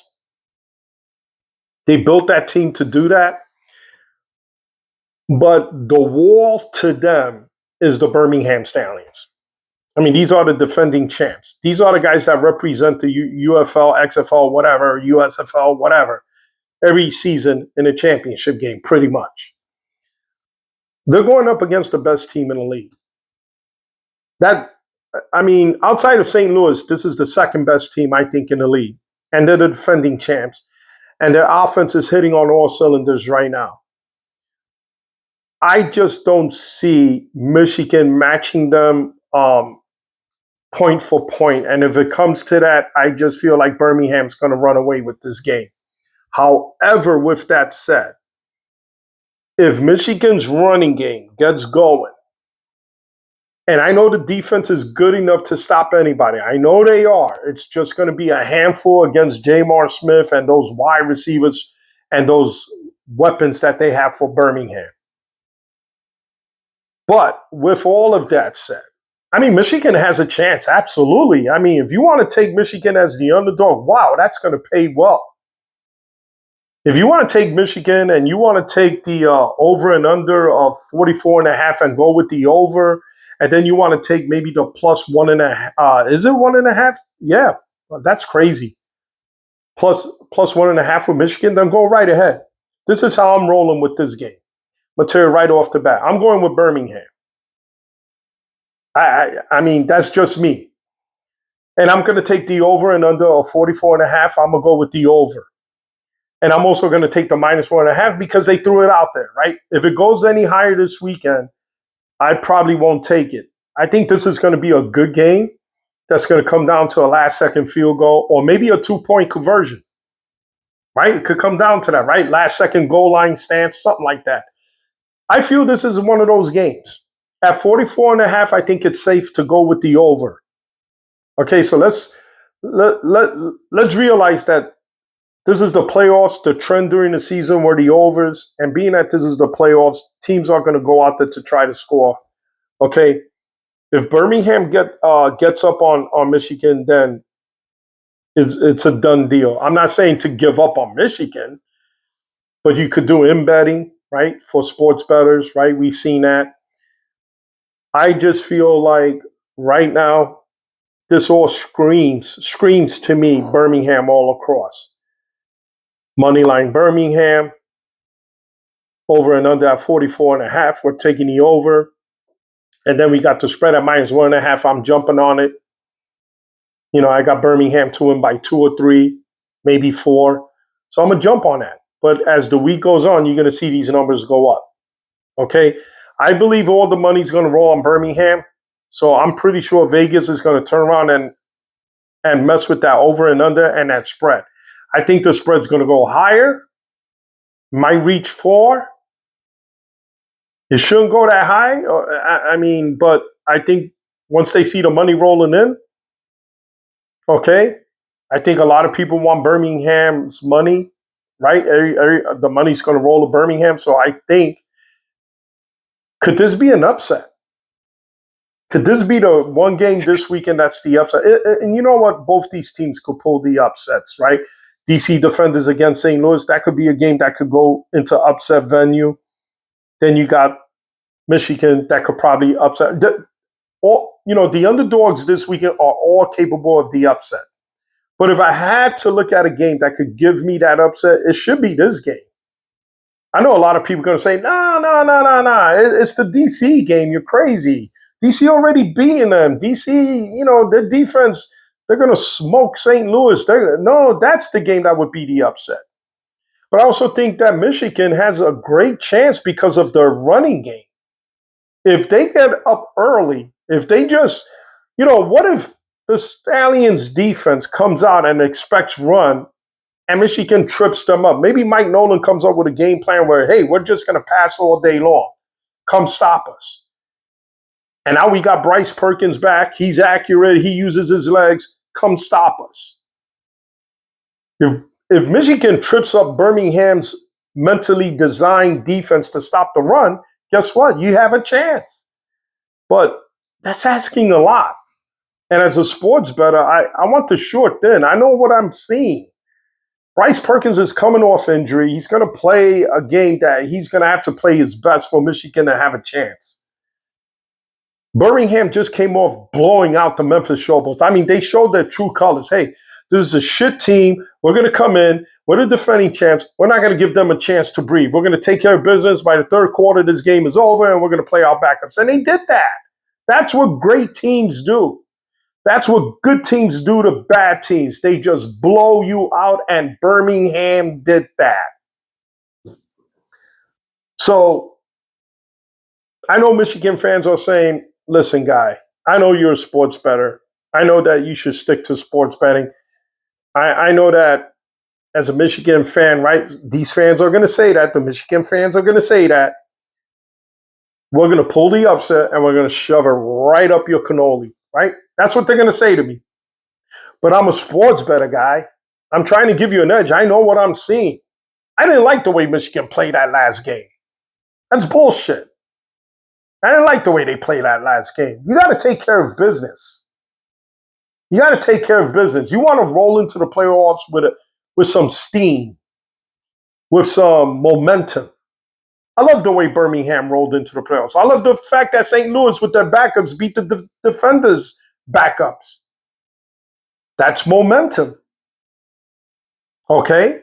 They built that team to do that. But the wall to them is the Birmingham Stallions. I mean, these are the defending champs. These are the guys that represent the UFL, XFL, whatever, USFL, whatever, every season in a championship game, pretty much. They're going up against the best team in the league. Outside of St. Louis, this is the second best team, I think, in the league. And they're the defending champs. And their offense is hitting on all cylinders right now. I just don't see Michigan matching them point for point. And if it comes to that, I just feel like Birmingham's going to run away with this game. However, with that said, if Michigan's running game gets going, and I know the defense is good enough to stop anybody. I know they are. It's just going to be a handful against Jamar Smith and those wide receivers and those weapons that they have for Birmingham. But with all of that said, Michigan has a chance. Absolutely. If you want to take Michigan as the underdog, wow, that's going to pay well. If you want to take Michigan and you want to take the over and under of 44.5 and go with the over, and then you want to take maybe the plus 1.5. Is it 1.5? Yeah, that's crazy. Plus 1.5 for Michigan, then go right ahead. This is how I'm rolling with this game. I'm going to tell you right off the bat. I'm going with Birmingham. That's just me. And I'm going to take the over and under of 44.5. I'm going to go with the over. And I'm also going to take the minus 1.5 because they threw it out there, right? If it goes any higher this weekend, I probably won't take it. I think this is going to be a good game that's going to come down to a last-second field goal or maybe a 2-point conversion, right? It could come down to that, right? Last-second goal line stance, something like that. I feel this is one of those games. At 44.5, I think it's safe to go with the over. Okay, so let's realize that this is the playoffs. The trend during the season were the overs. And being that this is the playoffs, teams are going to go out there to try to score. Okay? If Birmingham gets up on Michigan, then it's a done deal. I'm not saying to give up on Michigan, but you could do embedding, right, for sports bettors, right? We've seen that. I just feel like right now, this all screams to me Birmingham all across. Moneyline Birmingham, over and under at 44.5. We're taking the over. And then we got the spread at -1.5. I'm jumping on it. I got Birmingham to win by 2 or 3, maybe 4. So I'm going to jump on that. But as the week goes on, you're going to see these numbers go up. Okay? I believe all the money's going to roll on Birmingham. So I'm pretty sure Vegas is going to turn around and mess with that over and under and that spread. I think the spread's going to go higher. Might reach 4. It shouldn't go that high. But I think once they see the money rolling in, okay, I think a lot of people want Birmingham's money, right? The money's going to roll to Birmingham. So I think, could this be an upset? Could this be the one game this weekend that's the upset? And you know what? Both these teams could pull the upsets, right? DC Defenders against St. Louis, that could be a game that could go into upset venue. Then you got Michigan that could probably upset. The underdogs this weekend are all capable of the upset. But if I had to look at a game that could give me that upset, it should be this game. I know a lot of people are going to say, no. It's the DC game. You're crazy. DC already beating them. DC, their defense, they're going to smoke St. Louis. No, that's the game that would be the upset. But I also think that Michigan has a great chance because of their running game. If they get up early, if they just, what if the Stallions defense comes out and expects run and Michigan trips them up? Maybe Mike Nolan comes up with a game plan where, hey, we're just going to pass all day long. Come stop us. And now we got Bryce Perkins back. He's accurate. He uses his legs. Come stop us. If Michigan trips up Birmingham's mentally designed defense to stop the run, guess what? You have a chance. But that's asking a lot. And as a sports bettor, I want the short thin. I know what I'm seeing. Bryce Perkins is coming off injury. He's going to play a game that he's going to have to play his best for Michigan to have a chance. Birmingham just came off blowing out the Memphis Showboats. I mean, they showed their true colors. Hey, this is a shit team. We're going to come in. We're the defending champs. We're not going to give them a chance to breathe. We're going to take care of business. By the third quarter, this game is over, and we're going to play our backups. And they did that. That's what great teams do. That's what good teams do to bad teams. They just blow you out, and Birmingham did that. So I know Michigan fans are saying, listen, guy, I know you're a sports bettor. I know that you should stick to sports betting. I know that as a Michigan fan, right, these fans are going to say that. The Michigan fans are going to say that. We're going to pull the upset, and we're going to shove it right up your cannoli, right? That's what they're going to say to me. But I'm a sports bettor guy. I'm trying to give you an edge. I know what I'm seeing. I didn't like the way Michigan played that last game. That's bullshit. I didn't like the way they played that last game. You got to take care of business. You got to take care of business. You want to roll into the playoffs with some steam, with some momentum. I love the way Birmingham rolled into the playoffs. I love the fact that St. Louis with their backups beat the defenders' backups. That's momentum. Okay?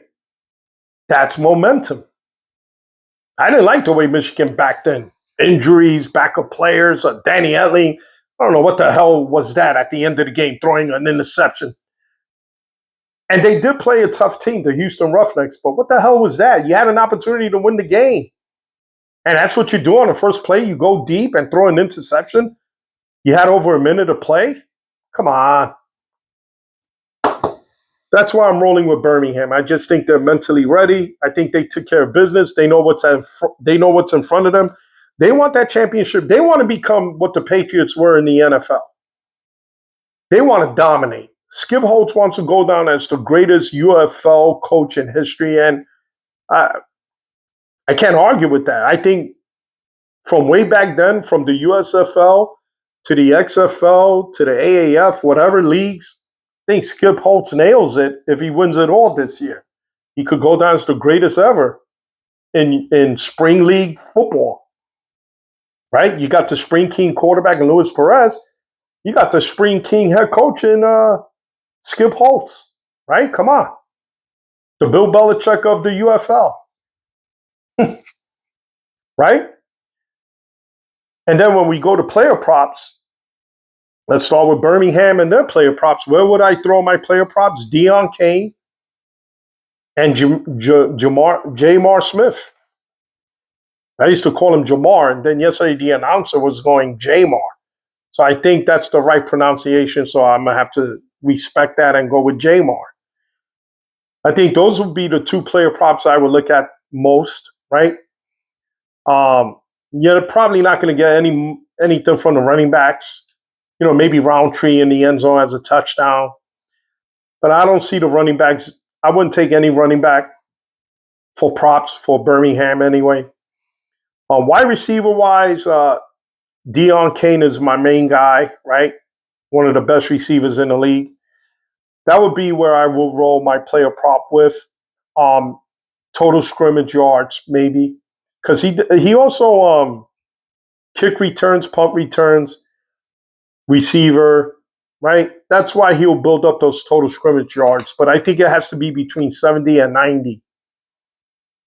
That's momentum. I didn't like the way Michigan backed in. Injuries, backup players, Danny Etling. I don't know what the hell was that at the end of the game, throwing an interception. And they did play a tough team, the Houston Roughnecks, but what the hell was that? You had an opportunity to win the game. And that's what you do on the first play. You go deep and throw an interception. You had over a minute to play. Come on. That's why I'm rolling with Birmingham. I just think they're mentally ready. I think they took care of business. They know what's in front of them. They want that championship. They want to become what the Patriots were in the NFL. They want to dominate. Skip Holtz wants to go down as the greatest UFL coach in history, and I can't argue with that. I think from way back then, from the USFL to the XFL to the AAF, whatever leagues, I think Skip Holtz nails it if he wins it all this year. He could go down as the greatest ever in spring league football. Right? You got the Spring King quarterback in Luis Perez. You got the Spring King head coach in Skip Holtz, right? Come on. The Bill Belichick of the UFL, right? And then when we go to player props, let's start with Birmingham and their player props. Where would I throw my player props? Deion Kane and Jamar Smith. I used to call him Jamar, and then yesterday the announcer was going Jamar. So I think that's the right pronunciation, so I'm going to have to respect that and go with Jamar. I think those would be the two player props I would look at most, right? You're probably not going to get anything from the running backs. Maybe Roundtree in the end zone as a touchdown. But I don't see the running backs. I wouldn't take any running back for props for Birmingham anyway. Wide receiver-wise, Deion Kane is my main guy, right? One of the best receivers in the league. That would be where I will roll my player prop with. Total scrimmage yards, maybe. Because he also kick returns, punt returns, receiver, right? That's why he'll build up those total scrimmage yards. But I think it has to be between 70 and 90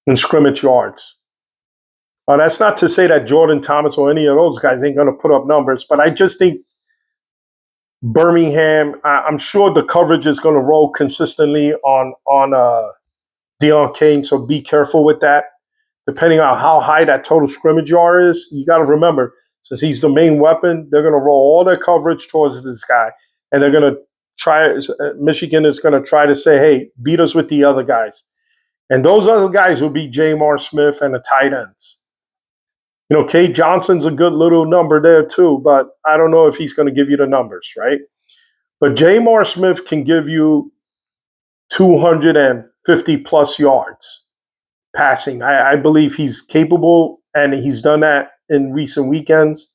in scrimmage yards. That's not to say that Jordan Thomas or any of those guys ain't going to put up numbers, but I just think Birmingham, I'm sure the coverage is going to roll consistently on Deion Kane, so be careful with that. Depending on how high that total scrimmage yard is, you got to remember, since he's the main weapon, they're going to roll all their coverage towards this guy. And they're going to try, Michigan is going to try to say, hey, beat us with the other guys. And those other guys will be Jamar Smith and the tight ends. Cade Johnson's a good little number there too, but I don't know if he's going to give you the numbers, right? But Jamar Smith can give you 250 plus yards passing. I believe he's capable, and he's done that in recent weekends.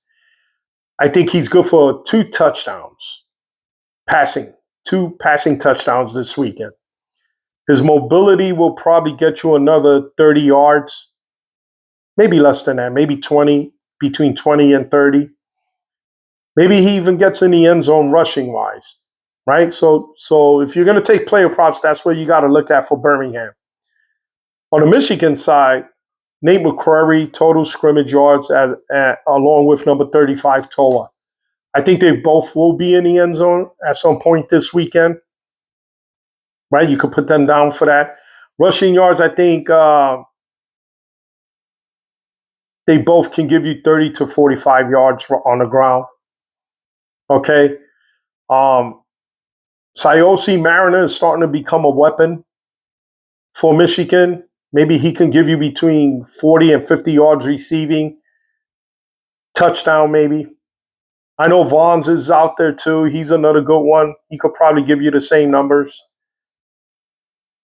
I think he's good for 2 touchdowns passing, 2 passing touchdowns this weekend. His mobility will probably get you another 30 yards. Maybe less than that, maybe 20, between 20 and 30. Maybe he even gets in the end zone rushing wise, right? So if you're going to take player props, that's what you got to look at for Birmingham. On the Michigan side, Nate McCrary, total scrimmage yards along with number 35, Toa. I think they both will be in the end zone at some point this weekend, right? You could put them down for that. Rushing yards, I think they both can give you 30 to 45 yards on the ground. Okay. Sayosi Mariner is starting to become a weapon for Michigan. Maybe he can give you between 40 and 50 yards receiving. Touchdown, maybe. I know Vaughns is out there too. He's another good one. He could probably give you the same numbers.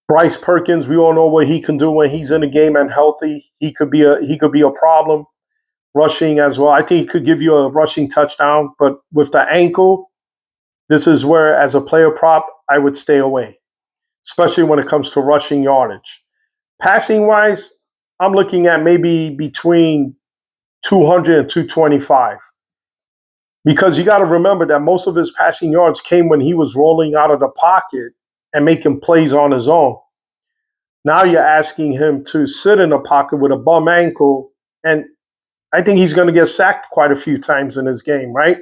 Bryce Perkins, we all know what he can do when he's in the game and healthy. He could be a problem. Rushing as well. I think he could give you a rushing touchdown, but with the ankle, this is where, as a player prop, I would stay away, especially when it comes to rushing yardage. Passing wise, I'm looking at maybe between 200 and 225. Because you got to remember that most of his passing yards came when he was rolling out of the pocket and making plays on his own. Now you're asking him to sit in the pocket with a bum ankle, and I think he's going to get sacked quite a few times in his game, right?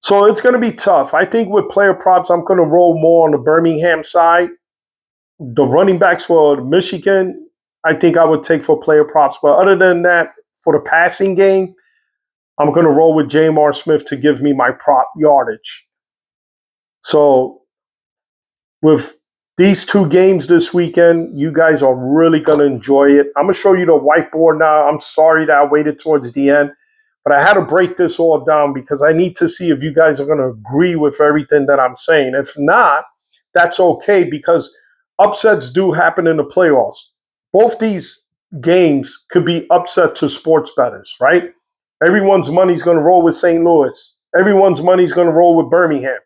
So it's going to be tough. I think with player props, I'm going to roll more on the Birmingham side. The running backs for Michigan, I think I would take for player props. But other than that, for the passing game, I'm going to roll with Jamar Smith to give me my prop yardage. So with these 2 games this weekend, you guys are really going to enjoy it. I'm going to show you the whiteboard now. I'm sorry that I waited towards the end, but I had to break this all down because I need to see if you guys are going to agree with everything that I'm saying. If not, that's okay, because upsets do happen in the playoffs. Both these games could be upset to sports bettors, right? Everyone's money's going to roll with St. Louis. Everyone's money's going to roll with Birmingham.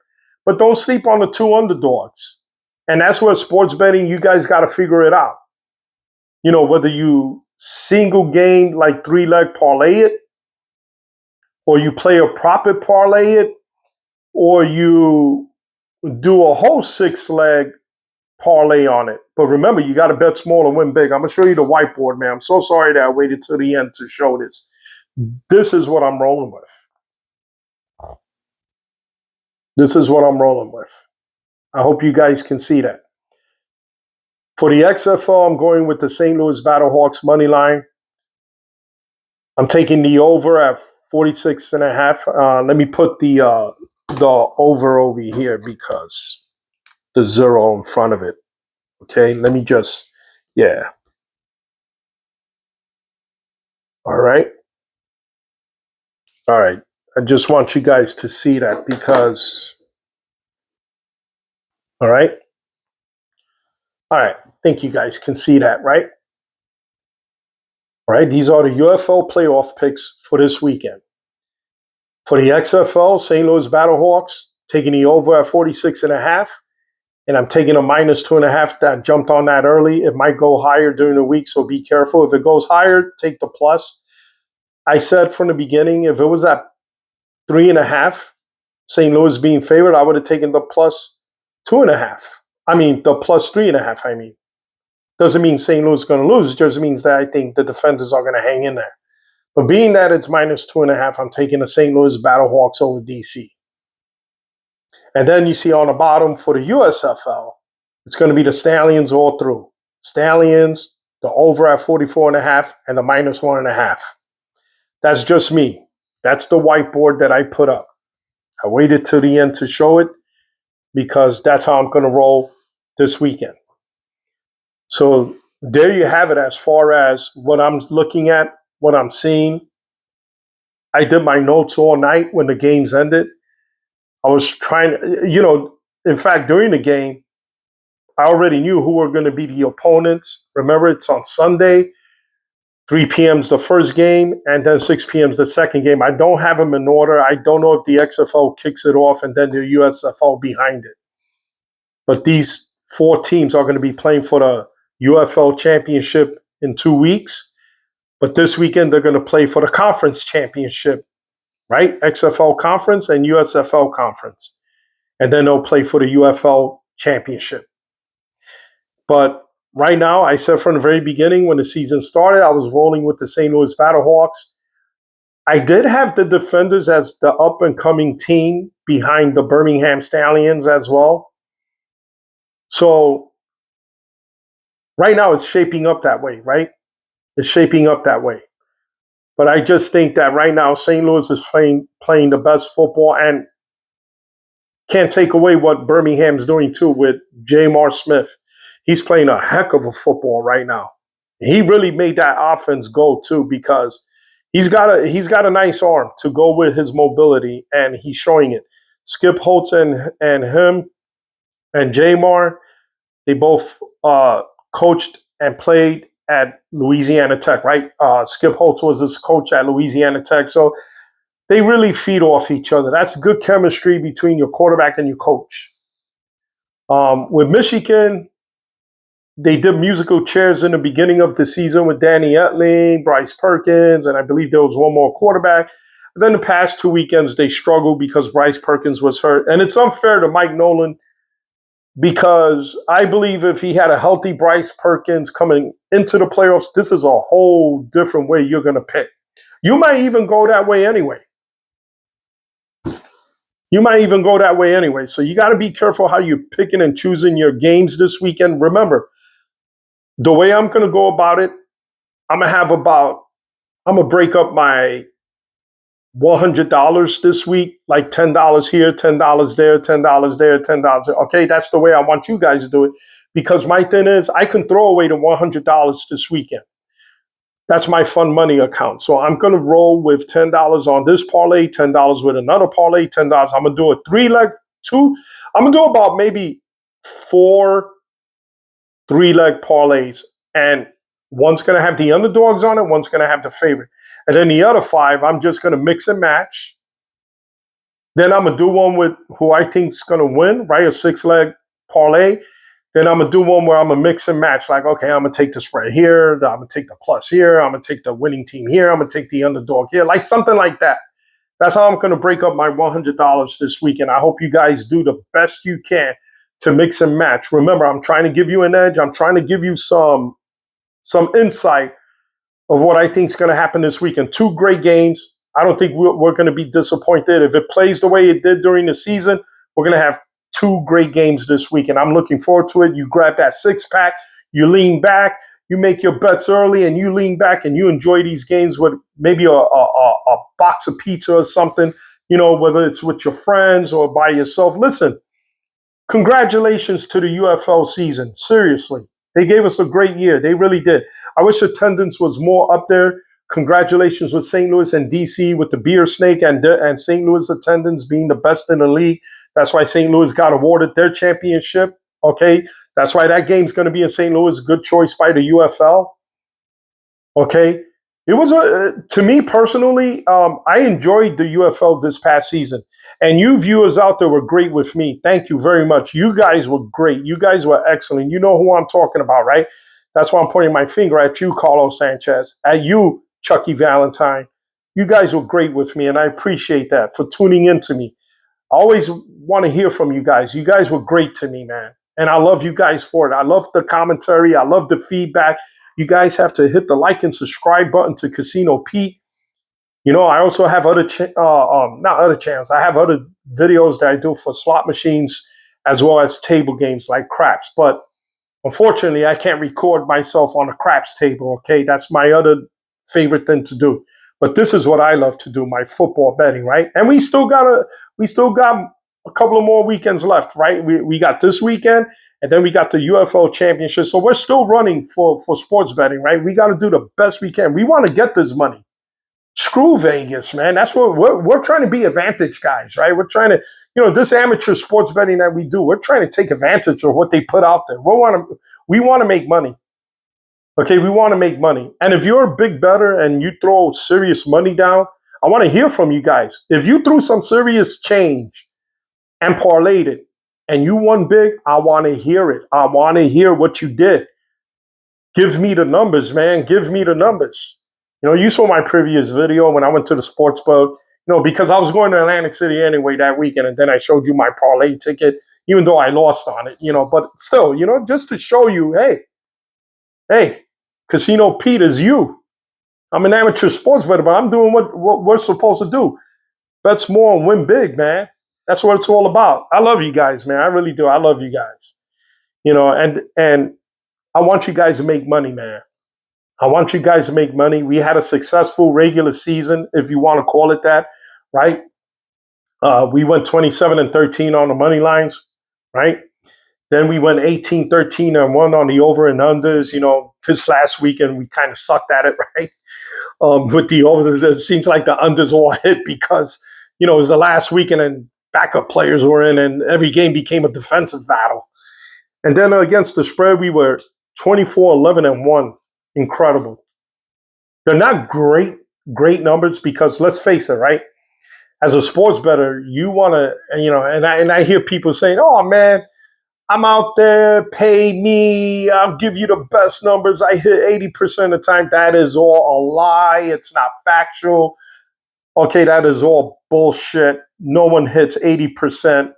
But don't sleep on the 2 underdogs. And that's where sports betting, you guys got to figure it out. Whether you single game, like 3-leg parlay it, or you play a profit parlay it, or you do a whole 6-leg parlay on it. But remember, you got to bet small and win big. I'm going to show you the whiteboard, man. I'm so sorry that I waited till the end to show this. This is what I'm rolling with. This is what I'm rolling with. I hope you guys can see that. For the XFL, I'm going with the St. Louis Battlehawks money line. I'm taking the over at 46.5. Let me put the over here because the 0 in front of it. Okay, let me just, yeah. All right. All right. I just want you guys to see that because, all right. All right. I think you guys can see that, right? All right. These are the UFL Playoff Picks for this weekend. For the XFL, St. Louis Battlehawks, taking the over at 46.5. And I'm taking a -2.5 that jumped on that early. It might go higher during the week, so be careful. If it goes higher, take the plus. I said from the beginning, if it was at 3.5, St. Louis being favored, I would have taken the +2.5. I mean, the +3.5, I mean. Doesn't mean St. Louis is going to lose. It just means that I think the defenders are going to hang in there. But being that it's -2.5, I'm taking the St. Louis Battlehawks over DC. And then you see on the bottom for the USFL, it's going to be the Stallions all through. Stallions, the over at 44.5, and the -1.5. That's just me. That's the whiteboard that I put up. I waited till the end to show it because that's how I'm going to roll this weekend. So there you have it as far as what I'm looking at, what I'm seeing. I did my notes all night when the games ended. I was trying, in fact, during the game, I already knew who were going to be the opponents. Remember, it's on Sunday. 3 p.m. is the first game, and then 6 p.m. is the second game. I don't have them in order. I don't know if the XFL kicks it off and then the USFL behind it. But these 4 teams are going to be playing for the UFL championship in 2 weeks. But this weekend, they're going to play for the conference championship, right? XFL conference and USFL conference. And then they'll play for the UFL championship. But right now, I said from the very beginning when the season started, I was rolling with the St. Louis Battlehawks. I did have the Defenders as the up-and-coming team behind the Birmingham Stallions as well. So right now, it's shaping up that way, right? It's shaping up that way. But I just think that right now, St. Louis is playing the best football and can't take away what Birmingham's doing too with Jamar Smith. He's playing a heck of a football right now. He really made that offense go too because he's got a nice arm to go with his mobility, and he's showing it. Skip Holtz and him and Jamar, they both coached and played at Louisiana Tech, right? Skip Holtz was his coach at Louisiana Tech, so they really feed off each other. That's good chemistry between your quarterback and your coach. With Michigan, they did musical chairs in the beginning of the season with Danny Etling, Bryce Perkins, and I believe there was one more quarterback. And then the past 2 weekends, they struggled because Bryce Perkins was hurt. And it's unfair to Mike Nolan because I believe if he had a healthy Bryce Perkins coming into the playoffs, this is a whole different way you're going to pick. You might even go that way anyway. So you got to be careful how you're picking and choosing your games this weekend. Remember, the way I'm going to go about it, I'm going to break up my $100 this week, like $10 here, $10 there, $10 there, $10 there. Okay, that's the way I want you guys to do it because my thing is I can throw away the $100 this weekend. That's my fun money account. So I'm going to roll with $10 on this parlay, $10 with another parlay, $10. I'm going to do a 3-leg, 2. I'm going to do about maybe 4 3-leg parlays. And one's going to have the underdogs on it. One's going to have the favorite. And then the other 5, I'm just going to mix and match. Then I'm going to do one with who I think is going to win, right? A 6-leg parlay. Then I'm going to do one where I'm going to mix and match. Like, okay, I'm going to take the spread here. I'm going to take the plus here. I'm going to take the winning team here. I'm going to take the underdog here. Like something like that. That's how I'm going to break up my $100 this week. And I hope you guys do the best you can to mix and match. Remember, I'm trying to give you an edge. I'm trying to give you some insight of what I think is going to happen this weekend. Two great games. I don't think we're going to be disappointed. If it plays the way it did during the season, we're going to have two great games this week, and I'm looking forward to it. You grab that six-pack, you lean back, you make your bets early, and you lean back, and you enjoy these games with maybe a box of pizza or something, whether it's with your friends or by yourself. Listen, congratulations to the UFL season. Seriously. They gave us a great year. They really did. I wish attendance was more up there. Congratulations with St. Louis and DC with the beer snake and St. Louis attendance being the best in the league. That's why St. Louis got awarded their championship. Okay. That's why that game's going to be in St. Louis. Good choice by the UFL. Okay. It was, to me personally, I enjoyed the UFL this past season. And you viewers out there were great with me. Thank you very much. You guys were great. You guys were excellent. You know who I'm talking about, right? That's why I'm pointing my finger at you, Carlos Sanchez, at you, Chucky Valentine. You guys were great with me, and I appreciate that for tuning in to me. I always want to hear from you guys. You guys were great to me, man. And I love you guys for it. I love the commentary. I love the feedback. You guys have to hit the like and subscribe button to Casino Pete. I also have not other channels. I have other videos that I do for slot machines as well as table games like craps. But unfortunately, I can't record myself on a craps table. Okay, that's my other favorite thing to do. But this is what I love to do: my football betting, right? And we still got a couple of more weekends left, right? We got this weekend, and then we got the UFL Championship. So we're still running for sports betting, right? We got to do the best we can. We want to get this money. Screw Vegas, man. That's what we're trying to be advantage guys, right? We're trying to, this amateur sports betting that we do, we're trying to take advantage of what they put out there. We want to make money. Okay, we want to make money. And if you're a big bettor and you throw serious money down, I want to hear from you guys. If you threw some serious change and parlayed it and you won big, I want to hear it. I want to hear what you did. Give me the numbers, man. Give me the numbers. You saw my previous video when I went to the sports book, because I was going to Atlantic City anyway that weekend, and then I showed you my parlay ticket, even though I lost on it, but still, just to show you, hey, Casino Pete is you. I'm an amateur sports bettor, but I'm doing what we're supposed to do. Bet small and win big, man. That's what it's all about. I love you guys, man. I really do. I love you guys. And I want you guys to make money, man. I want you guys to make money. We had a successful regular season, if you want to call it that, right? We went 27-13 on the money lines, right? Then we went 18-13-1 on the over and unders. This last weekend we kind of sucked at it, right? With the over, it seems like the unders all hit because it was the last weekend and backup players were in, and every game became a defensive battle. And then against the spread, we were 24-11-1. Incredible. They're not great numbers because let's face it, right? As a sports bettor, you want to, and I hear people saying, "Oh man, I'm out there, pay me, I'll give you the best numbers. I hit 80% of the time." That is all a lie. It's not factual. Okay, that is all bullshit. No one hits 80%.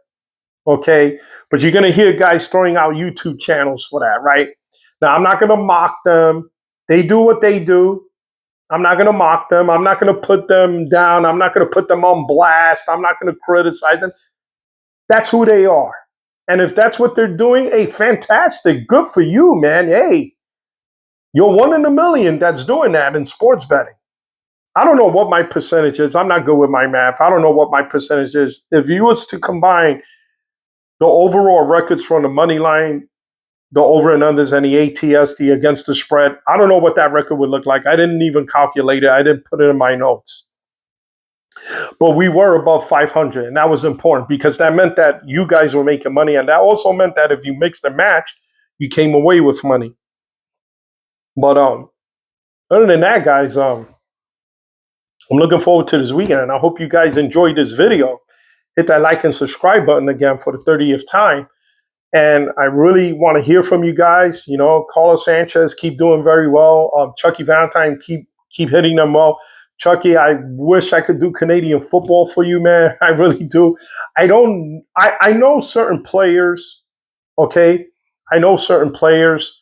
Okay, but you're gonna hear guys throwing out YouTube channels for that, right? Now, I'm not gonna mock them. They do what they do. I'm not going to mock them. I'm not going to put them down. I'm not going to put them on blast. I'm not going to criticize them. That's who they are. And if that's what they're doing, hey, fantastic. Good for you, man. Hey, you're one in a million that's doing that in sports betting. I don't know what my percentage is. I'm not good with my math. I don't know what my percentage is. If you was to combine the overall records from the money line, the over and unders, and the ATS, the against the spread, I don't know what that record would look like. I didn't even calculate it. I didn't put it in my notes. But we were above 500, and that was important because that meant that you guys were making money, and that also meant that if you mixed a match, you came away with money. But other than that, guys, I'm looking forward to this weekend, and I hope you guys enjoyed this video. Hit that like and subscribe button again for the 30th time. And I really want to hear from you guys. Carlos Sanchez, keep doing very well. Chucky Valentine, keep hitting them well. Chucky, I wish I could do Canadian football for you, man. I really do. I don't. I know certain players. Okay, I know certain players.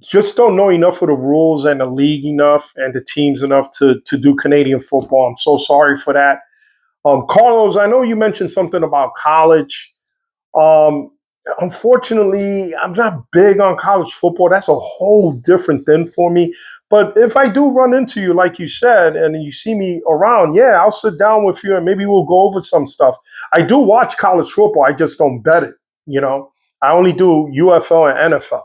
Just don't know enough of the rules and the league enough and the teams enough to do Canadian football. I'm so sorry for that. Carlos, I know you mentioned something about college. Um, Unfortunately, I'm not big on college football. That's a whole different thing for me. But if I do run into you, like you said, and you see me around, yeah, I'll sit down with you and maybe we'll go over some stuff. I do watch college football. I just don't bet it. You know, I only do UFL and NFL.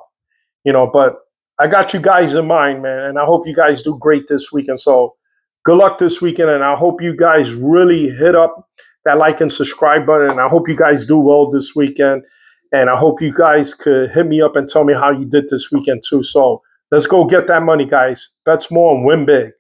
But I got you guys in mind, man, and I hope you guys do great this weekend. So good luck this weekend, and I hope you guys really hit up that like and subscribe button, and I hope you guys do well this weekend, and I hope you guys could hit me up and tell me how you did this weekend too. So let's go get that money, guys. Bet small and win big.